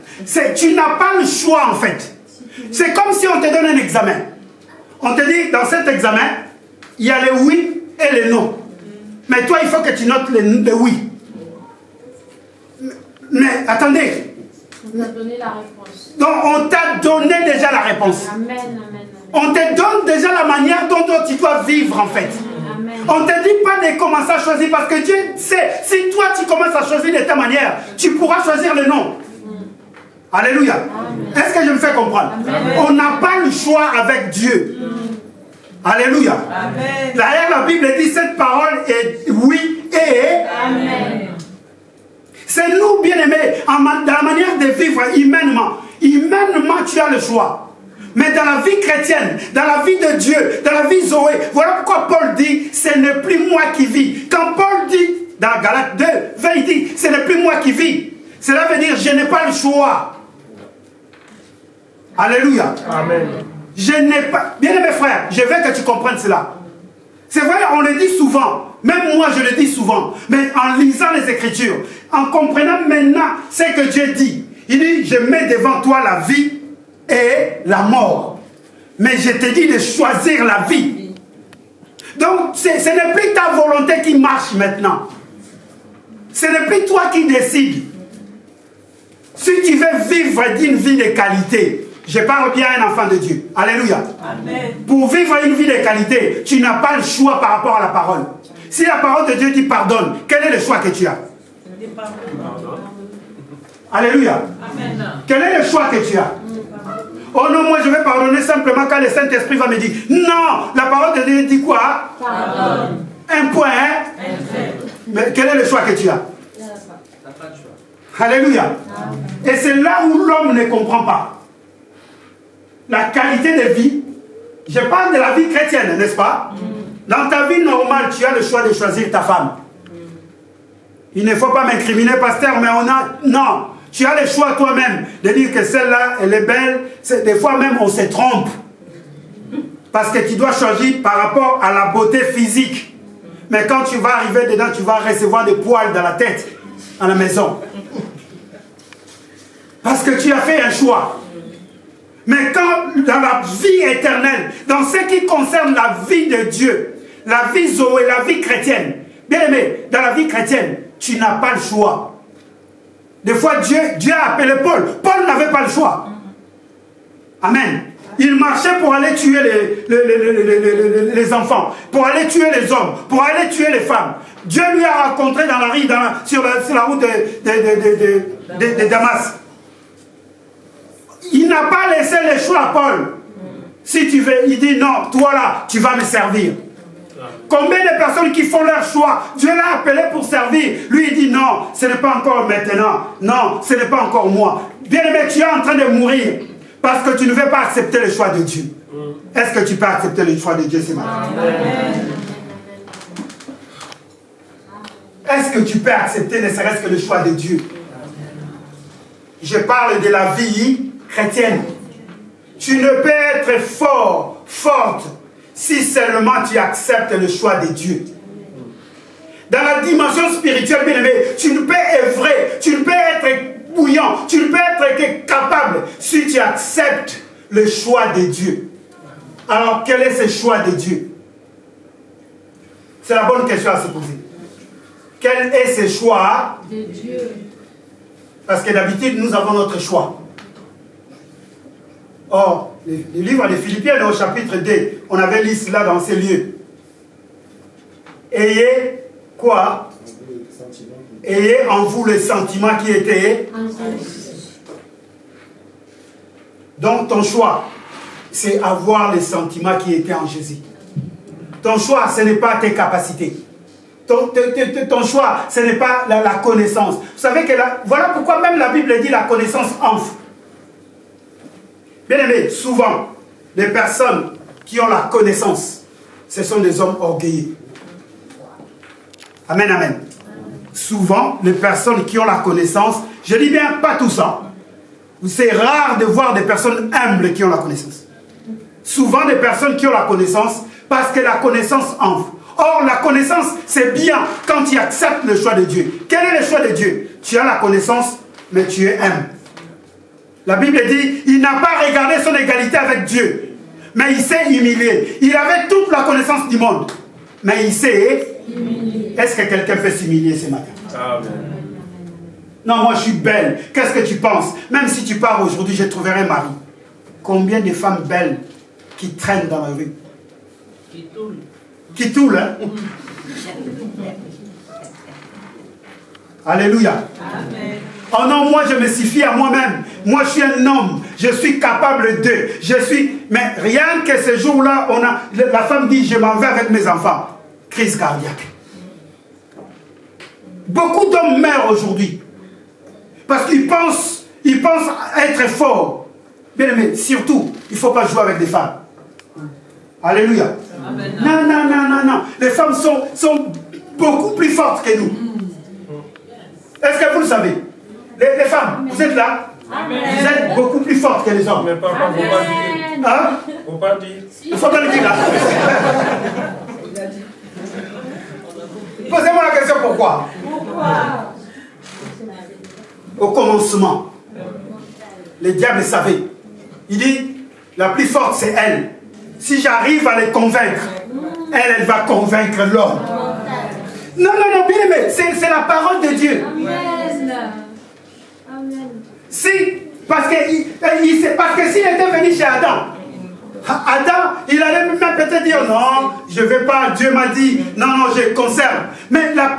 Tu n'as pas le choix en fait. C'est comme si on te donne un examen. On te dit, dans cet examen, il y a le oui et le non. Mais toi, il faut que tu notes le oui. Mais attendez. On t'a donné la réponse. Donc, on t'a donné déjà la réponse. Amen, amen, amen. On te donne déjà la manière dont tu dois vivre en fait. Amen. On ne te dit pas de commencer à choisir parce que Dieu sait, si toi tu commences à choisir de ta manière, tu pourras choisir le non. Alléluia. Est-ce que je me fais comprendre? Amen. On n'a pas le choix avec Dieu. Alléluia. D'ailleurs, la Bible dit cette parole est oui et amen. C'est nous, bien-aimés, dans la manière de vivre humainement. Humainement, tu as le choix. Mais dans la vie chrétienne, dans la vie de Dieu, dans la vie Zoé, voilà pourquoi Paul dit, ce n'est plus moi qui vis. Quand Paul dit, dans Galates 2, 20, il dit, ce n'est plus moi qui vis. Cela veut dire, je n'ai pas le choix. Alléluia. Amen. Je n'ai pas... Bien aimé frère, je veux que tu comprennes cela. C'est vrai, on le dit souvent. Même moi, je le dis souvent. Mais en lisant les Écritures, en comprenant maintenant ce que Dieu dit, il dit, je mets devant toi la vie et la mort. Mais je te dis de choisir la vie. Donc, ce n'est plus ta volonté qui marche maintenant. Ce n'est plus toi qui décides. Si tu veux vivre d'une vie de qualité, je parle bien à un enfant de Dieu. Alléluia. Amen. Pour vivre une vie de qualité, tu n'as pas le choix par rapport à la parole. Si la parole de Dieu dit pardonne, quel est le choix que tu as? Alléluia. Amen. Quel est le choix que tu as? Oh non, moi je vais pardonner simplement quand le Saint-Esprit va me dire. Non, la parole de Dieu dit quoi? Pardonne. Un point, hein? Mais quel est le choix que tu as? Alléluia. Et c'est là où l'homme ne comprend pas. La qualité de vie, je parle de la vie chrétienne, n'est-ce pas? Dans ta vie normale, tu as le choix de choisir ta femme. Il ne faut pas m'incriminer, pasteur, mais on a... Non, tu as le choix toi-même de dire que celle-là, elle est belle. Des fois même, on se trompe. Parce que tu dois choisir par rapport à la beauté physique. Mais quand tu vas arriver dedans, tu vas recevoir des poils dans la tête, à la maison. Parce que tu as fait un choix. Mais quand dans la vie éternelle, dans ce qui concerne la vie de Dieu, la vie Zoé, la vie chrétienne, bien aimé, dans la vie chrétienne, tu n'as pas le choix. Des fois, Dieu a appelé Paul. Paul n'avait pas le choix. Amen. Il marchait pour aller tuer les enfants, pour aller tuer les hommes, pour aller tuer les femmes. Dieu lui a rencontré dans la rue, sur la route de Damas. Il n'a pas laissé le choix à Paul. Si tu veux, il dit non, toi là, tu vas me servir. Combien de personnes qui font leur choix, Dieu l'a appelé pour servir. Lui, il dit non, ce n'est pas encore maintenant. Non, ce n'est pas encore moi. Bien aimé, tu es en train de mourir parce que tu ne veux pas accepter le choix de Dieu. Est-ce que tu peux accepter le choix de Dieu ce matin? Est-ce que tu peux accepter ne serait-ce que le choix de Dieu? Je parle de la vie chrétienne. Tu ne peux être fort, forte, si seulement tu acceptes le choix de Dieu. Dans la dimension spirituelle, bien aimé, tu ne peux œuvrer, tu ne peux être bouillant, tu ne peux être que capable si tu acceptes le choix de Dieu. Alors, quel est ce choix de Dieu? C'est la bonne question à se poser. Quel est ce choix De Dieu. Parce que d'habitude, nous avons notre choix. Or, le livre des Philippiens, au chapitre 2, on avait lu cela dans ces lieux. Ayez quoi? Ayez en vous le sentiment qui était. Donc, ton choix, c'est avoir le sentiment qui était en Jésus. Ton choix, ce n'est pas tes capacités. Ton choix, ce n'est pas la connaissance. Vous savez que voilà pourquoi même la Bible dit la connaissance enfle. Bien aimé, souvent, les personnes qui ont la connaissance, ce sont des hommes orgueilleux. Amen, amen. Souvent, les personnes qui ont la connaissance, je dis bien pas tous ça. C'est rare de voir des personnes humbles qui ont la connaissance. Souvent, des personnes qui ont la connaissance, parce que la connaissance enfle. Or, la connaissance, c'est bien quand tu acceptes le choix de Dieu. Quel est le choix de Dieu? Tu as la connaissance, mais tu es humble. La Bible dit, il n'a pas regardé son égalité avec Dieu, mais il s'est humilié. Il avait toute la connaissance du monde, mais il s'est humilié. Est-ce que quelqu'un peut s'humilier ce matin? Amen. Non, moi je suis belle. Qu'est-ce que tu penses? Même si tu pars aujourd'hui, je trouverai un mari. Combien de femmes belles qui traînent dans la rue? Qui toule, hein? Alléluia. Amen. Oh non, moi je me suffis à moi-même. Moi je suis un homme. Je suis capable de. Mais rien que ce jour-là, la femme dit, je m'en vais avec mes enfants. Crise cardiaque. Beaucoup d'hommes meurent aujourd'hui. Parce qu'ils pensent être forts. Bien aimé, surtout, il ne faut pas jouer avec des femmes. Alléluia. Amen. Non. Les femmes sont beaucoup plus fortes que nous. Est-ce que vous le savez? Les femmes, vous êtes là? Amen. Vous êtes beaucoup plus fortes que les hommes. Mais papa, faut pas dire. Hein? Faut pas dire. Il ne faut pas le dire là. Posez-moi la question pourquoi? Au commencement, le diable savait. Il dit, la plus forte c'est elle. Si j'arrive à les convaincre, elle va convaincre l'homme. Non, bien aimé, c'est la parole de Dieu. Amen. Amen. Si, parce que s'il était venu chez Adam, il allait même peut-être dire non, je ne vais pas, Dieu m'a dit, non, je conserve. Mais la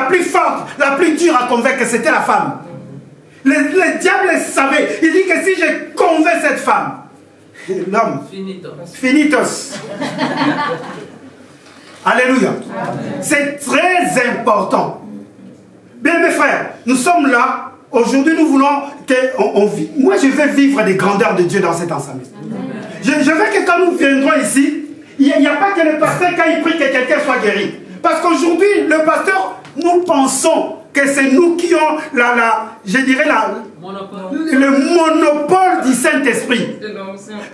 plus forte, la plus dure à convaincre, c'était la femme. Le diable savait. Il dit que si je convainc cette femme, l'homme, finitos. Alléluia. C'est très important. Bien mes frères, nous sommes là. Aujourd'hui, nous voulons qu'on vive. Moi, je veux vivre des grandeurs de Dieu dans cet ensemble. Je veux que quand nous viendrons ici, il n'y a pas que le pasteur, quand il prie, que quelqu'un soit guéri. Parce qu'aujourd'hui, le pasteur, nous pensons que c'est nous qui ont le monopole du Saint-Esprit.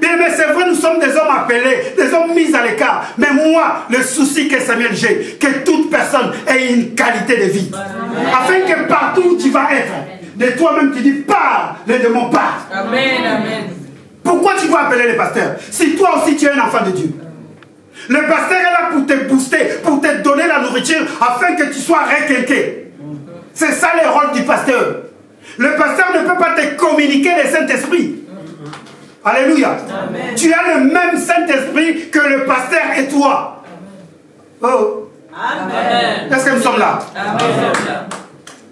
Bien, mais c'est vrai, nous sommes des hommes appelés, des hommes mis à l'écart. Mais moi, le souci que Samuel j'ai, que toute personne ait une qualité de vie. Afin que partout où tu vas être, de toi-même tu dis, pars, les démons partent. Amen. Pourquoi tu dois appeler les pasteurs? Si toi aussi tu es un enfant de Dieu. Le pasteur est là pour te booster, pour te donner la nourriture, afin que tu sois requinqué. C'est ça le rôle du pasteur. Le pasteur ne peut pas te communiquer le Saint-Esprit. Alléluia. Amen. Tu as le même Saint-Esprit que le pasteur et toi. Oh. Amen. Est-ce que nous sommes là? Amen.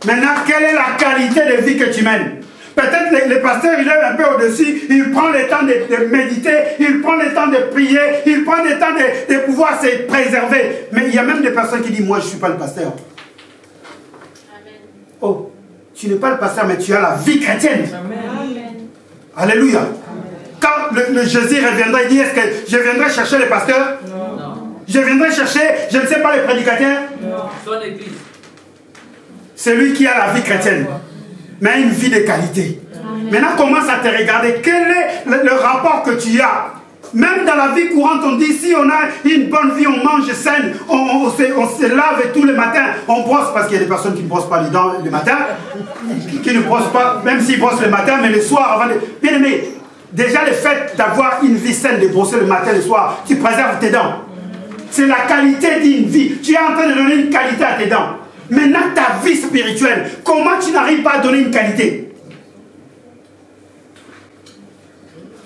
Maintenant, quelle est la qualité de vie que tu mènes? Peut-être le pasteur, il est un peu au-dessus, il prend le temps de méditer, il prend le temps de prier, il prend le temps de pouvoir se préserver. Mais il y a même des personnes qui disent, moi je ne suis pas le pasteur. Oh, tu n'es pas le pasteur, mais tu as la vie chrétienne. Amen. Alléluia. Amen. Quand le Jésus reviendra, il dit, est-ce que je viendrai chercher les pasteurs? Non. Je viendrai chercher, je ne sais pas, les prédicateurs? Non. Son église. Celui qui a la vie chrétienne, mais une vie de qualité. Amen. Maintenant, commence à te regarder. Quel est le rapport que tu as? Même dans la vie courante, on dit, si on a une bonne vie, on mange sain, on se lave tous les matins, on brosse, parce qu'il y a des personnes qui ne brossent pas les dents le matin, qui ne brossent pas, même s'ils brossent le matin, mais le soir, avant de... Bien aimé, déjà le fait d'avoir une vie saine, de brosser le matin, le soir, tu préserves tes dents. C'est la qualité d'une vie. Tu es en train de donner une qualité à tes dents. Maintenant, ta vie spirituelle, comment tu n'arrives pas à donner une qualité?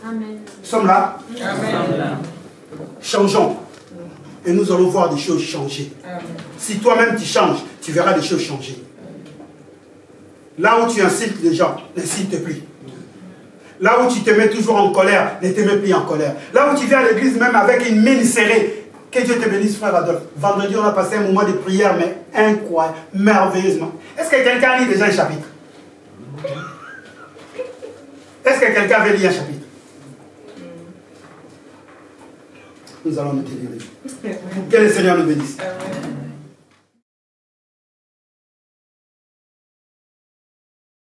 Amen. Nous sommes là. Amen. Changeons. Et nous allons voir des choses changer. Amen. Si toi-même tu changes, tu verras des choses changer. Là où tu insultes les gens, n'insiste plus. Là où tu te mets toujours en colère, ne te mets plus en colère. Là où tu viens à l'église même avec une mine serrée, que Dieu te bénisse, frère Adolphe. Vendredi, on a passé un moment de prière, mais incroyable, merveilleusement. Est-ce que quelqu'un a lu déjà un chapitre? Est-ce que quelqu'un avait lu un chapitre? Nous allons nous délivrer. Que le Seigneur nous bénisse.